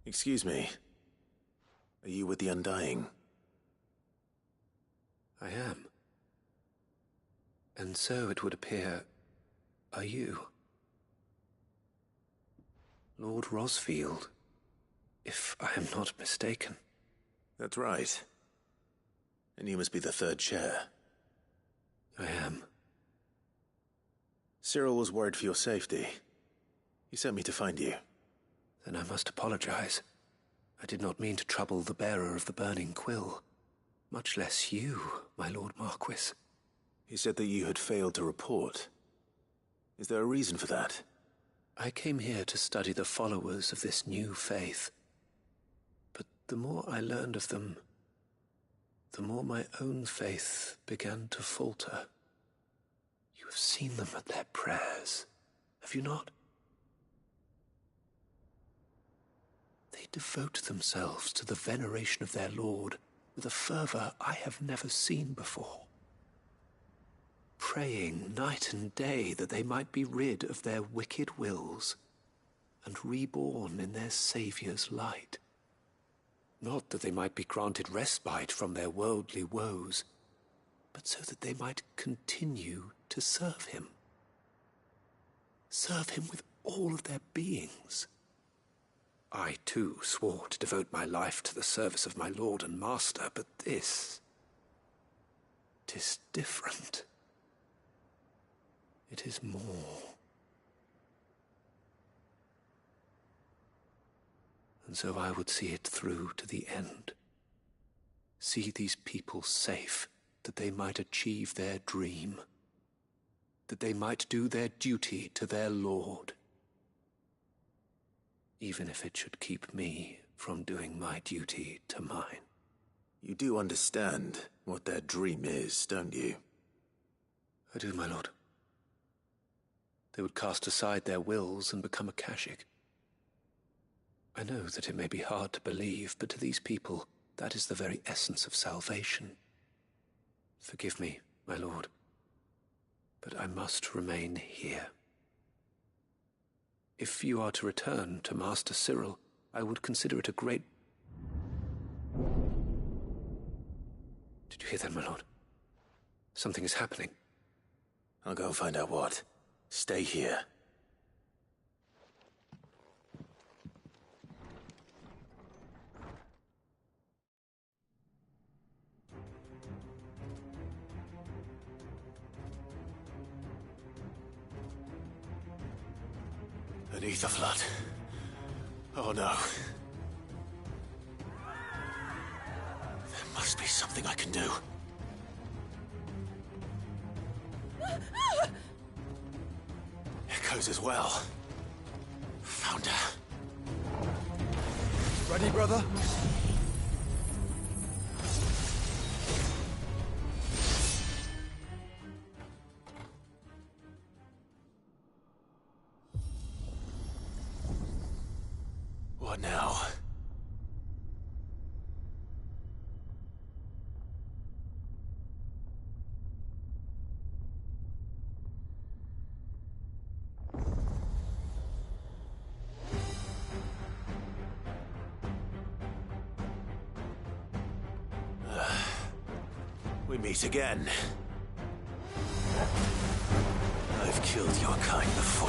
Excuse me. Are you with the Undying? I am. And so it would appear, are you? Lord Rosfield, if I am not mistaken. That's right. And you must be the third chair. I am. Cyril was worried for your safety. He sent me to find you. Then I must apologize. I did not mean to trouble the bearer of the burning quill. Much less you, my Lord Marquis. He said that you had failed to report. Is there a reason for that? I came here to study the followers of this new faith. But the more I learned of them, the more my own faith began to falter. You have seen them at their prayers, have you not? They devote themselves to the veneration of their Lord with a fervor I have never seen before. Praying night and day that they might be rid of their wicked wills and reborn in their Saviour's light. Not that they might be granted respite from their worldly woes, but so that they might continue to serve him. Serve him with all of their beings. I, too, swore to devote my life to the service of my Lord and Master, but this... 'tis different. It is more. And so I would see it through to the end. See these people safe, that they might achieve their dream. That they might do their duty to their Lord. Even if it should keep me from doing my duty to mine. You do understand what their dream is, don't you? I do, my lord. They would cast aside their wills and become Akashic. I know that it may be hard to believe, but to these people, that is the very essence of salvation. Forgive me, my lord, but I must remain here. If you are to return to Master Cyril, I would consider it a great... Did you hear that, my lord? Something is happening. I'll go and find out what. Stay here. Beneath the flood. Oh no. There must be something I can do. Echoes as well. Found her. Ready, brother? What now? We meet again. I've killed your kind before.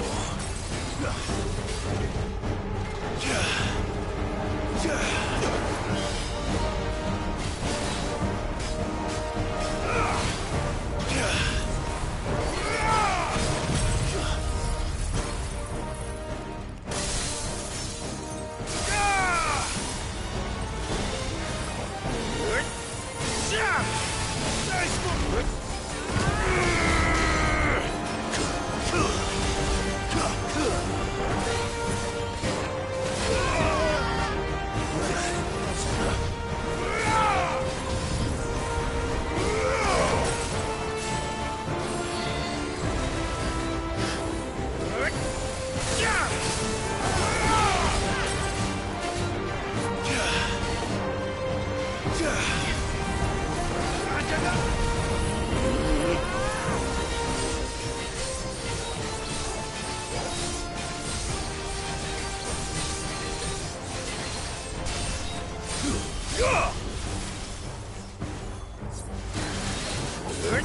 There's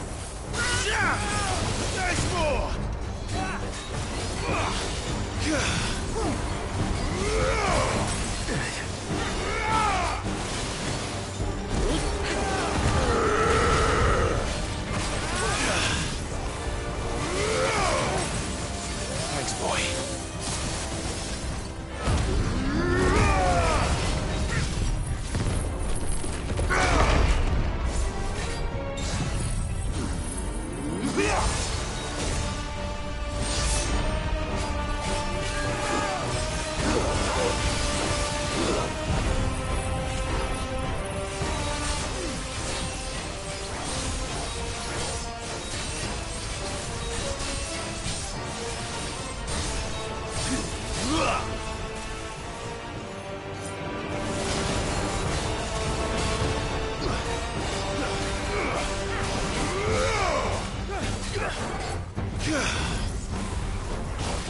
more! Thanks, boy.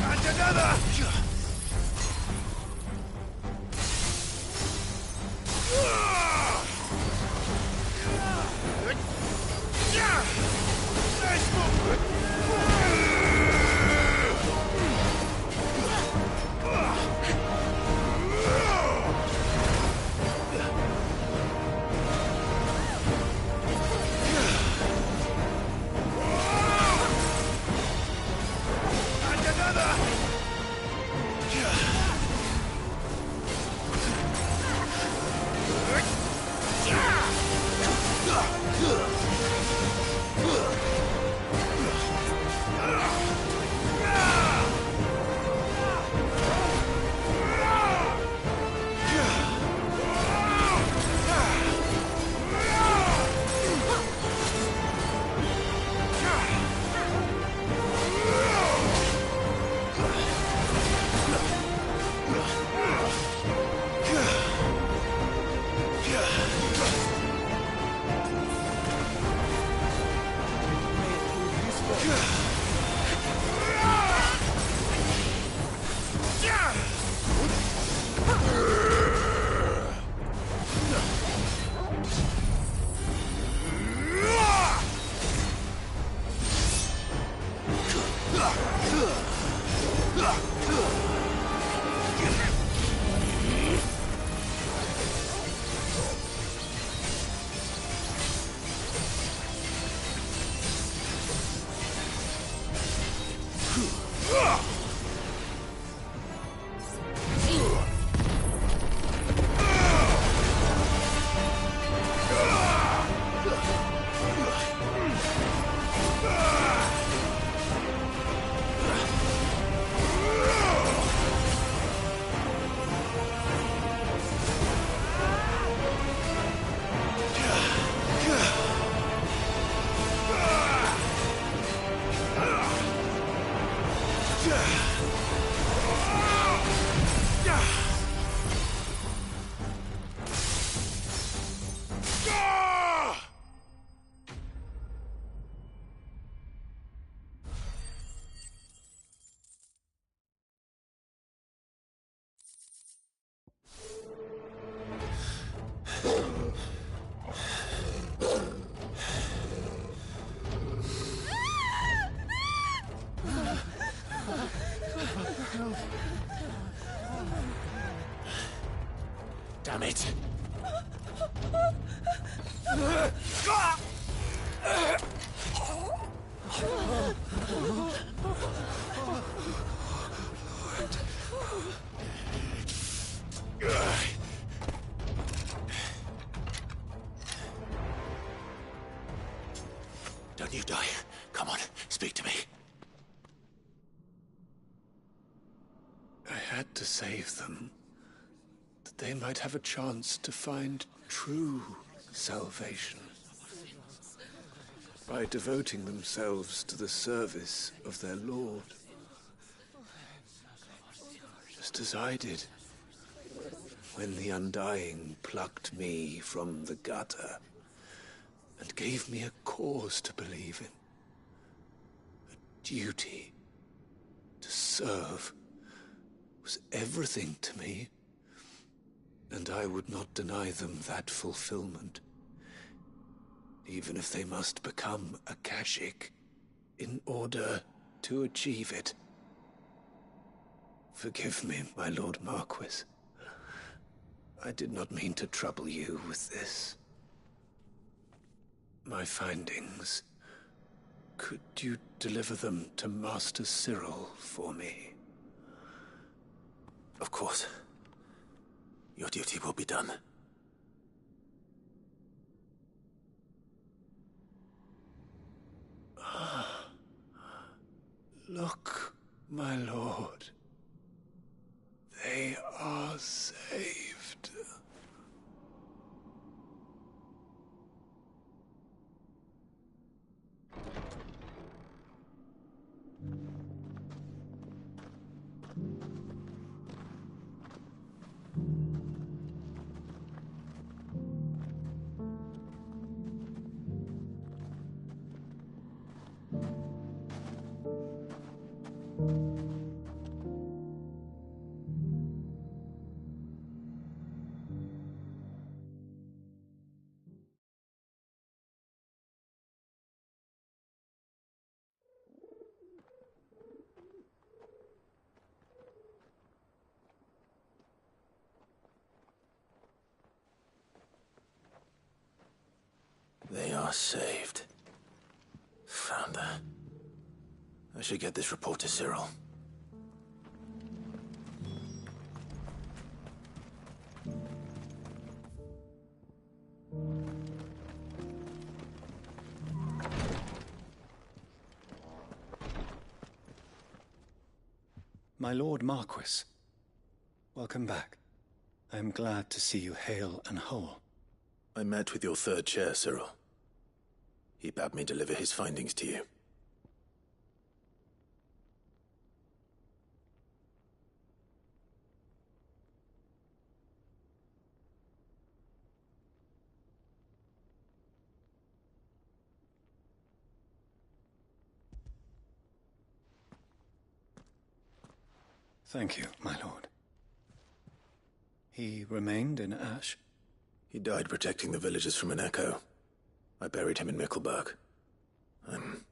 And another! There's more! Damn it! Don't you die. Come on, speak to me. I had to save them, that they might have a chance to find true salvation by devoting themselves to the service of their Lord, just as I did when the Undying plucked me from the gutter and gave me a cause to believe in, a duty to serve was everything to me, and I would not deny them that fulfillment, even if they must become a Kashik in order to achieve it. Forgive me, my Lord Marquis. I did not mean to trouble you with this. My findings. Could you deliver them to Master Cyril for me? Of course. Your duty will be done. Look, my lord. They are saved. They are saved. Found her. I should get this report to Cyril. My Lord Marquis, welcome back. I am glad to see you hale and whole. I met with your third chair, Cyril. He bade me deliver his findings to you. Thank you, my lord. He remained in Ash? He died protecting the villagers from an echo. I buried him in Mickelberg. I'm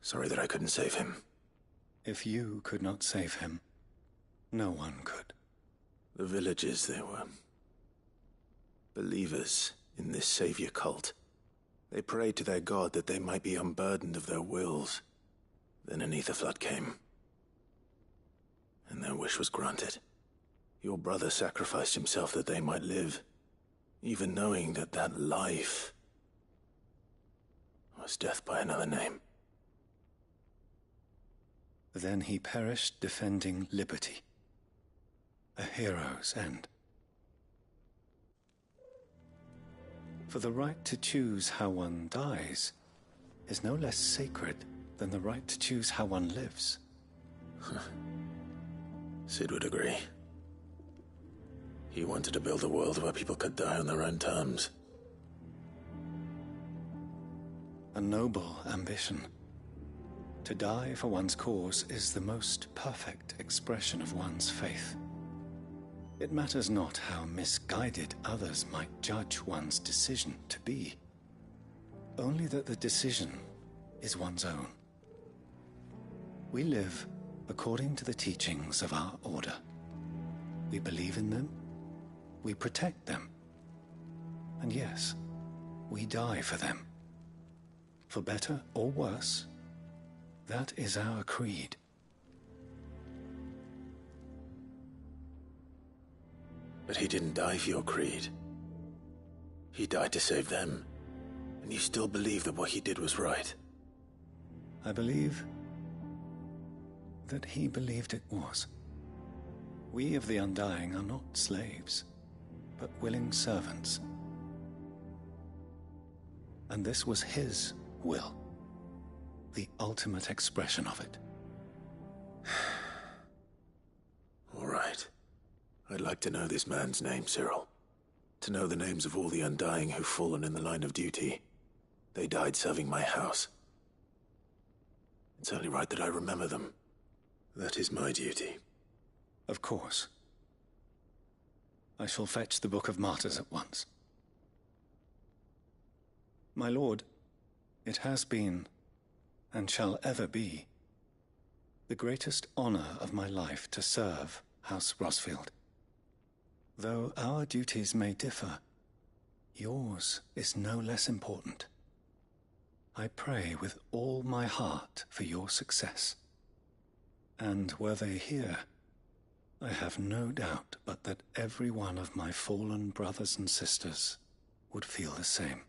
sorry that I couldn't save him. If you could not save him, no one could. The villagers, they were believers in this savior cult. They prayed to their god that they might be unburdened of their wills. Then an ether flood came, and their wish was granted. Your brother sacrificed himself that they might live, even knowing that that life was death by another name. Then he perished defending liberty. A hero's end. For the right to choose how one dies is no less sacred than the right to choose how one lives. Sid would agree. He wanted to build a world where people could die on their own terms. A noble ambition. To die for one's cause is the most perfect expression of one's faith. It matters not how misguided others might judge one's decision to be. Only that the decision is one's own. We live according to the teachings of our order. We believe in them, we protect them, and yes, we die for them. For better or worse, that is our creed. But he didn't die for your creed. He died to save them, and you still believe that what he did was right. I believe that he believed it was. We of the Undying are not slaves, but willing servants. And this was his will, the ultimate expression of it. All right. I'd like to know this man's name, Cyril. To know the names of all the Undying who've fallen in the line of duty. They died serving my house. It's only right that I remember them. That is my duty. Of course. I shall fetch the Book of Martyrs at once. My lord, it has been, and shall ever be, the greatest honor of my life to serve House Rosfield. Though our duties may differ, yours is no less important. I pray with all my heart for your success. And were they here, I have no doubt but that every one of my fallen brothers and sisters would feel the same.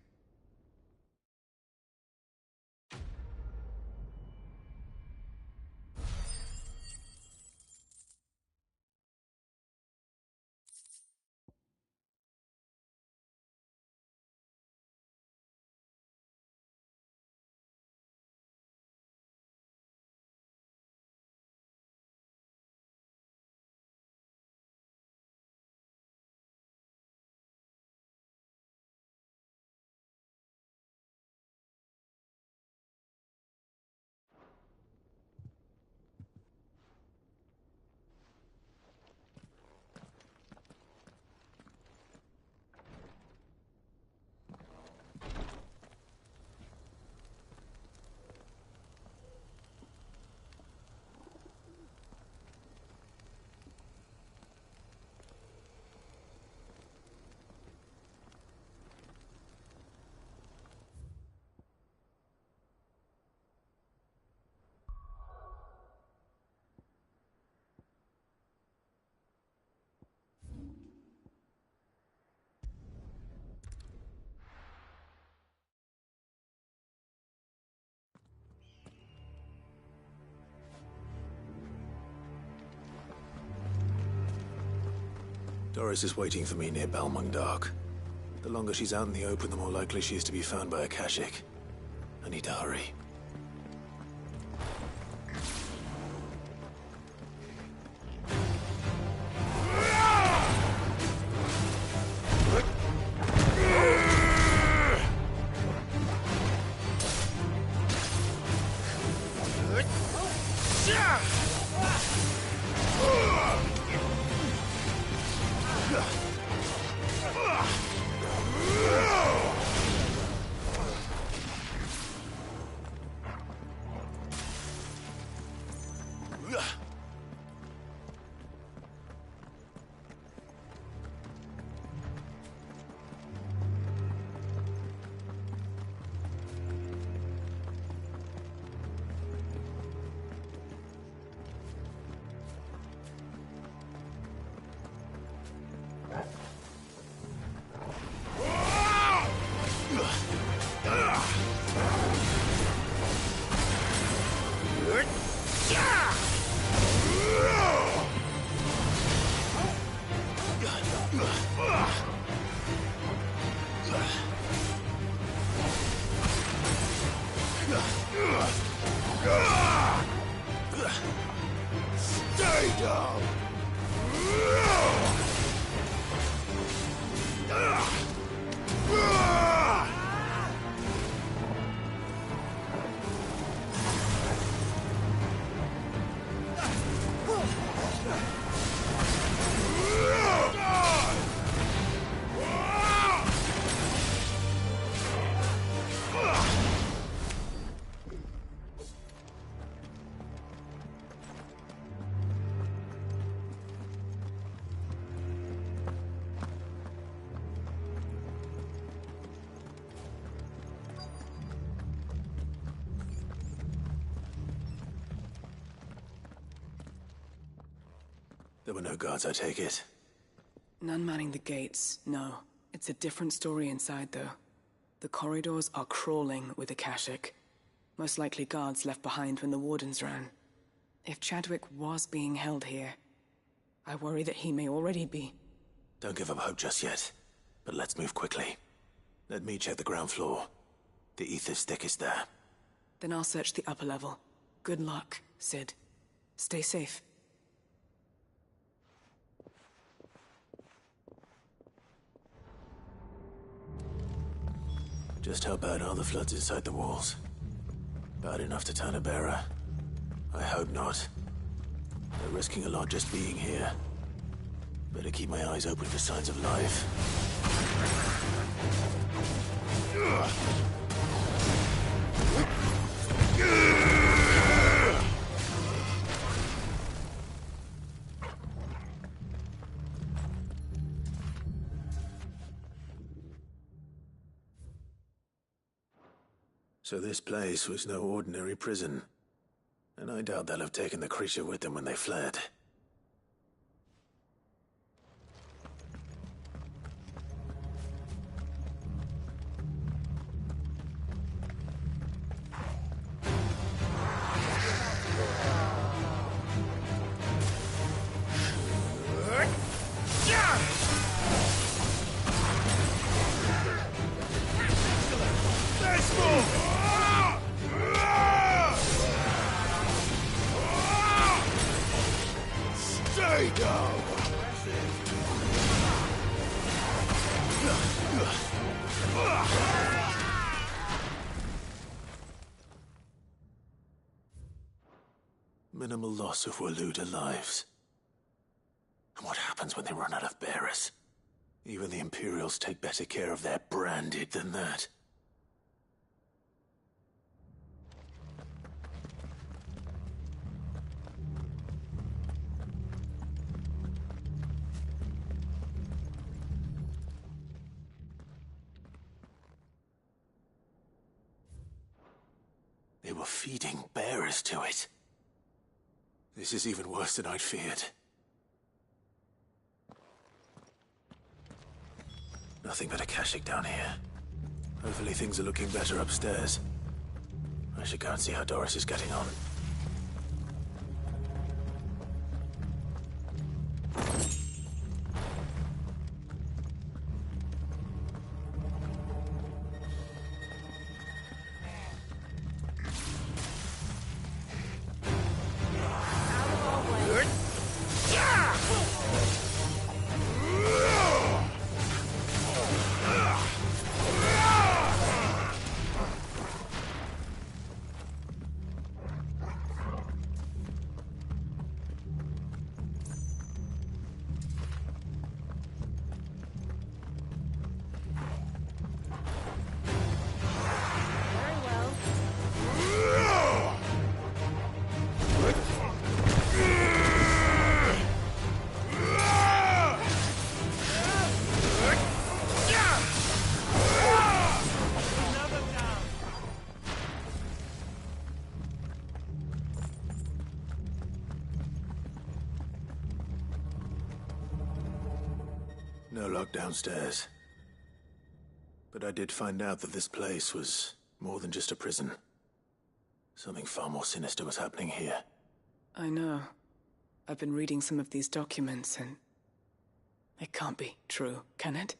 Doris is waiting for me near Balmung Dark. The longer she's out in the open, the more likely she is to be found by a Kashik. I need to hurry. Stay down! There were no guards, I take it. None manning the gates, no. It's a different story inside, though. The corridors are crawling with the Kashik. Most likely guards left behind when the wardens ran. If Chadwick was being held here, I worry that he may already be. Don't give up hope just yet, but let's move quickly. Let me check the ground floor. The ether's thickest there. Then I'll search the upper level. Good luck, Sid. Stay safe. Just how bad are the floods inside the walls? Bad enough to turn a bearer? I hope not. They're risking a lot just being here. Better keep my eyes open for signs of life. So this place was no ordinary prison. And I doubt they'll have taken the creature with them when they fled. Stay down! Minimal loss of Waluda lives. And what happens when they run out of bearers? Even the Imperials take better care of their branded than that. They were feeding bearers to it. This is even worse than I'd feared. Nothing but a Kashyyyk down here. Hopefully things are looking better upstairs. I should go and see how Doris is getting on. No lock downstairs. But I did find out that this place was more than just a prison. Something far more sinister was happening here. I know. I've been reading some of these documents, and it can't be true, can it?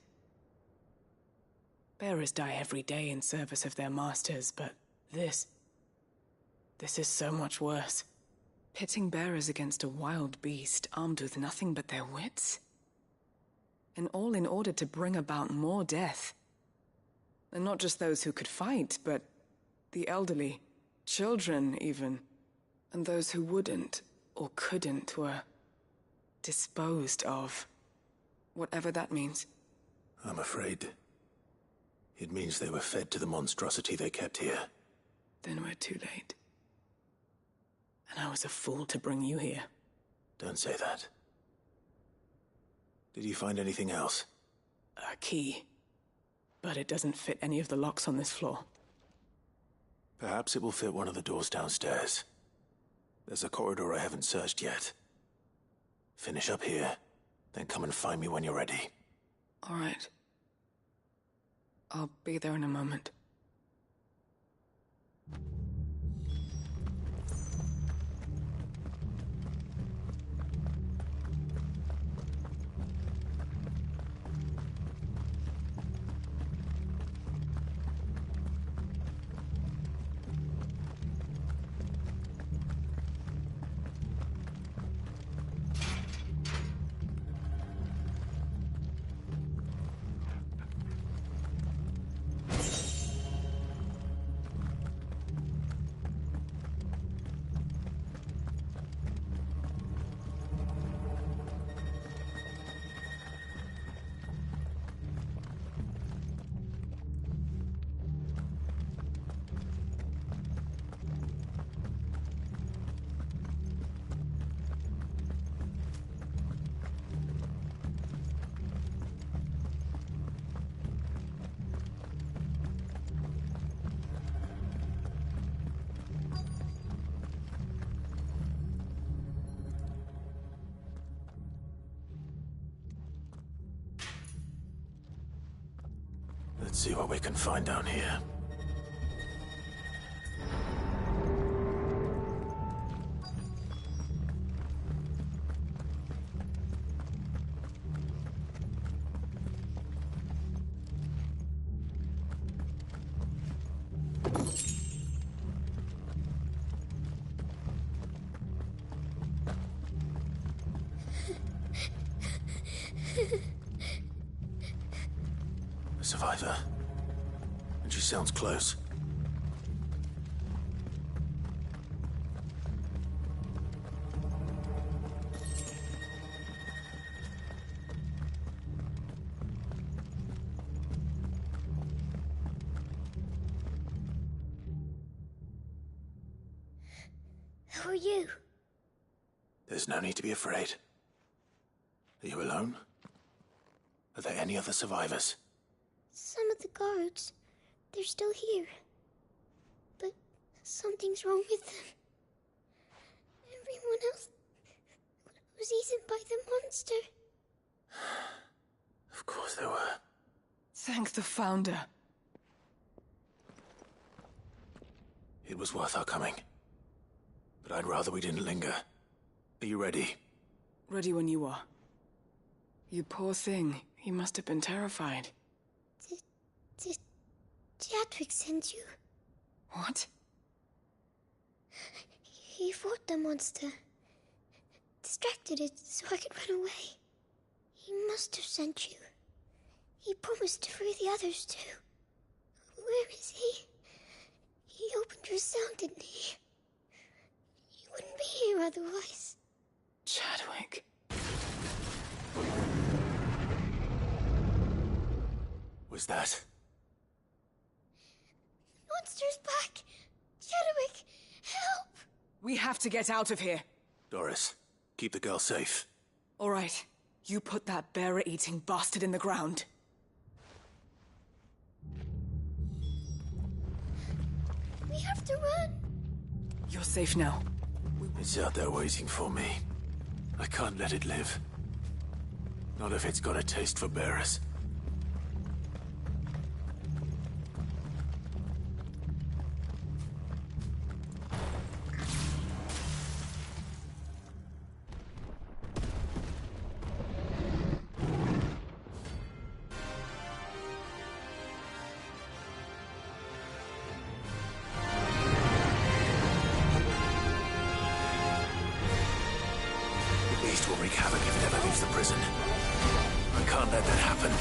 Bearers die every day in service of their masters, but this is so much worse. Pitting bearers against a wild beast armed with nothing but their wits? And all in order to bring about more death. And not just those who could fight, but the elderly, children even. And those who wouldn't or couldn't were disposed of. Whatever that means. I'm afraid it means they were fed to the monstrosity they kept here. Then we're too late. And I was a fool to bring you here. Don't say that. Did you find anything else? A key. But it doesn't fit any of the locks on this floor. Perhaps it will fit one of the doors downstairs. There's a corridor I haven't searched yet. Finish up here, then come and find me when you're ready. All right. I'll be there in a moment. Let's see what we can find down here. A survivor. And she sounds close. Who are you? There's no need to be afraid. Are you alone? Are there any other survivors? Some of the guards. They're still here. But something's wrong with them. Everyone else was eaten by the monster. Of course they were. Thank the Founder. It was worth our coming. But I'd rather we didn't linger. Are you ready? Ready when you are. You poor thing. You must have been terrified. Did Chadwick send you? What? He fought the monster. Distracted it so I could run away. He must have sent you. He promised to free the others too. Where is he? He opened your cell, didn't he? You wouldn't be here otherwise. Chadwick. Was that? Monster's back! Chadwick, help! We have to get out of here. Doris, keep the girl safe. All right. You put that bearer-eating bastard in the ground. We have to run! You're safe now. It's out there waiting for me. I can't let it live. Not if it's got a taste for bearers. Will wreak havoc if it ever leaves the prison. I can't let that happen.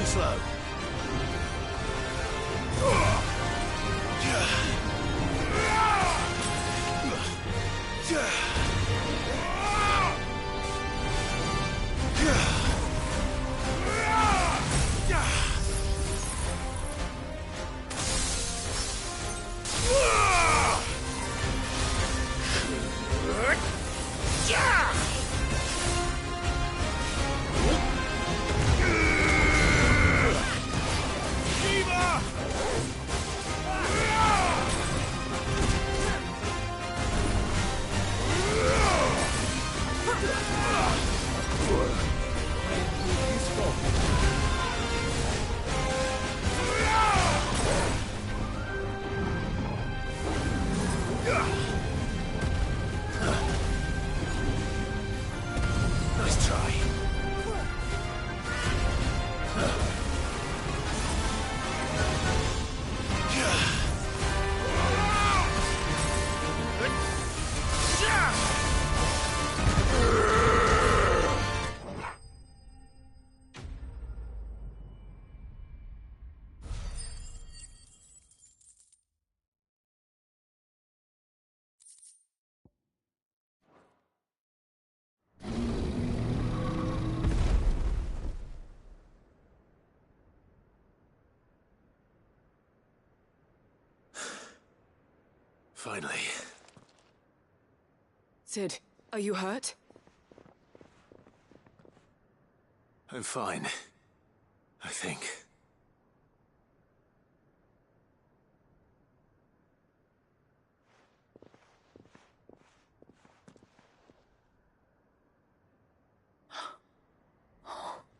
and slow. Nice try. Finally. Sid, are you hurt? I'm fine. I think.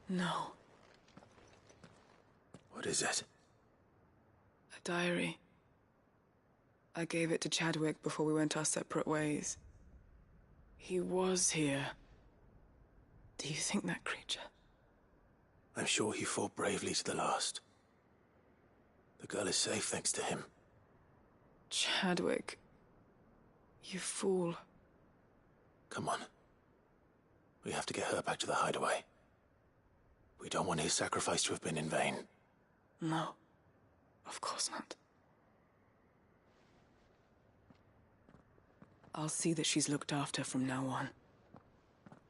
No. What is it? A diary. I gave it to Chadwick before we went our separate ways. He was here. Do you think that creature? I'm sure he fought bravely to the last. The girl is safe thanks to him. Chadwick. You fool. Come on. We have to get her back to the hideaway. We don't want his sacrifice to have been in vain. No. Of course not. I'll see that she's looked after from now on.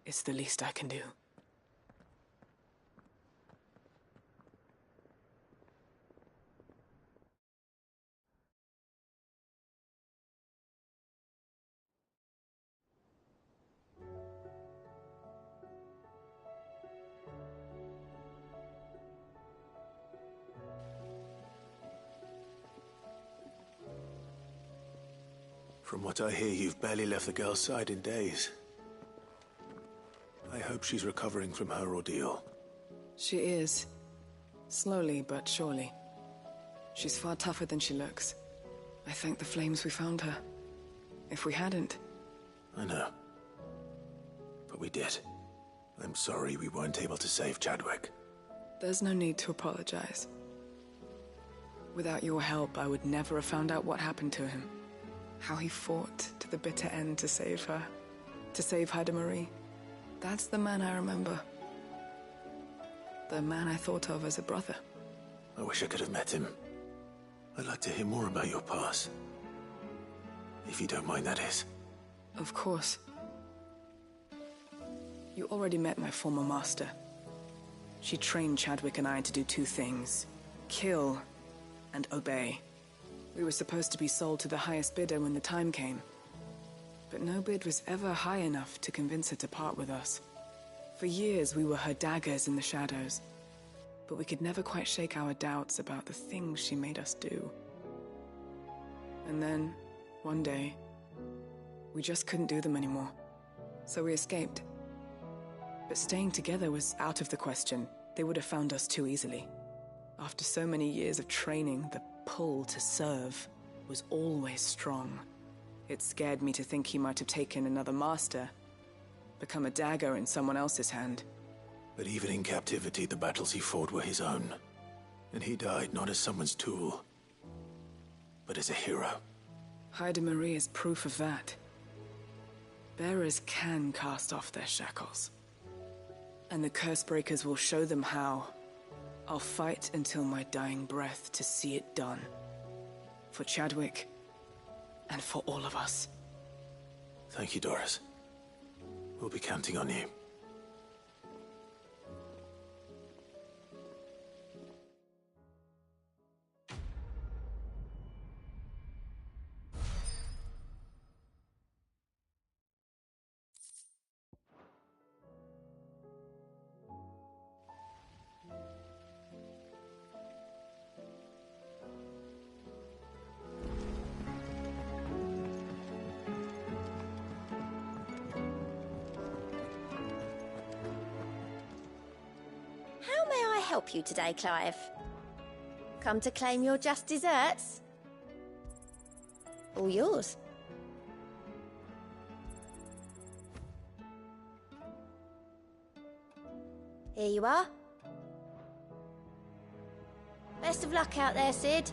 It's the least I can do. From what I hear, you've barely left the girl's side in days. I hope she's recovering from her ordeal. She is. Slowly but surely. She's far tougher than she looks. I thank the flames we found her. If we hadn't... I know. But we did. I'm sorry we weren't able to save Chadwick. There's no need to apologize. Without your help, I would never have found out what happened to him. How he fought to the bitter end to save her. To save Haida Marie. That's the man I remember. The man I thought of as a brother. I wish I could have met him. I'd like to hear more about your past. If you don't mind, that is. Of course. You already met my former master. She trained Chadwick and I to do two things. Kill and obey. We were supposed to be sold to the highest bidder when the time came. But no bid was ever high enough to convince her to part with us. For years, we were her daggers in the shadows. But we could never quite shake our doubts about the things she made us do. And then, one day, we just couldn't do them anymore. So we escaped. But staying together was out of the question. They would have found us too easily. After so many years of training, the pull to serve was always strong. It scared me to think he might have taken another master, become a dagger in someone else's hand. But even in captivity, the battles he fought were his own. And he died not as someone's tool, but as a hero. Haida Marie is proof of that. Bearers can cast off their shackles. And the Cursebreakers will show them how. I'll fight until my dying breath to see it done. For Chadwick, and for all of us. Thank you, Doris. We'll be counting on you. How may I help you today, Clive? Come to claim your just desserts? All yours. Here you are. Best of luck out there, Sid.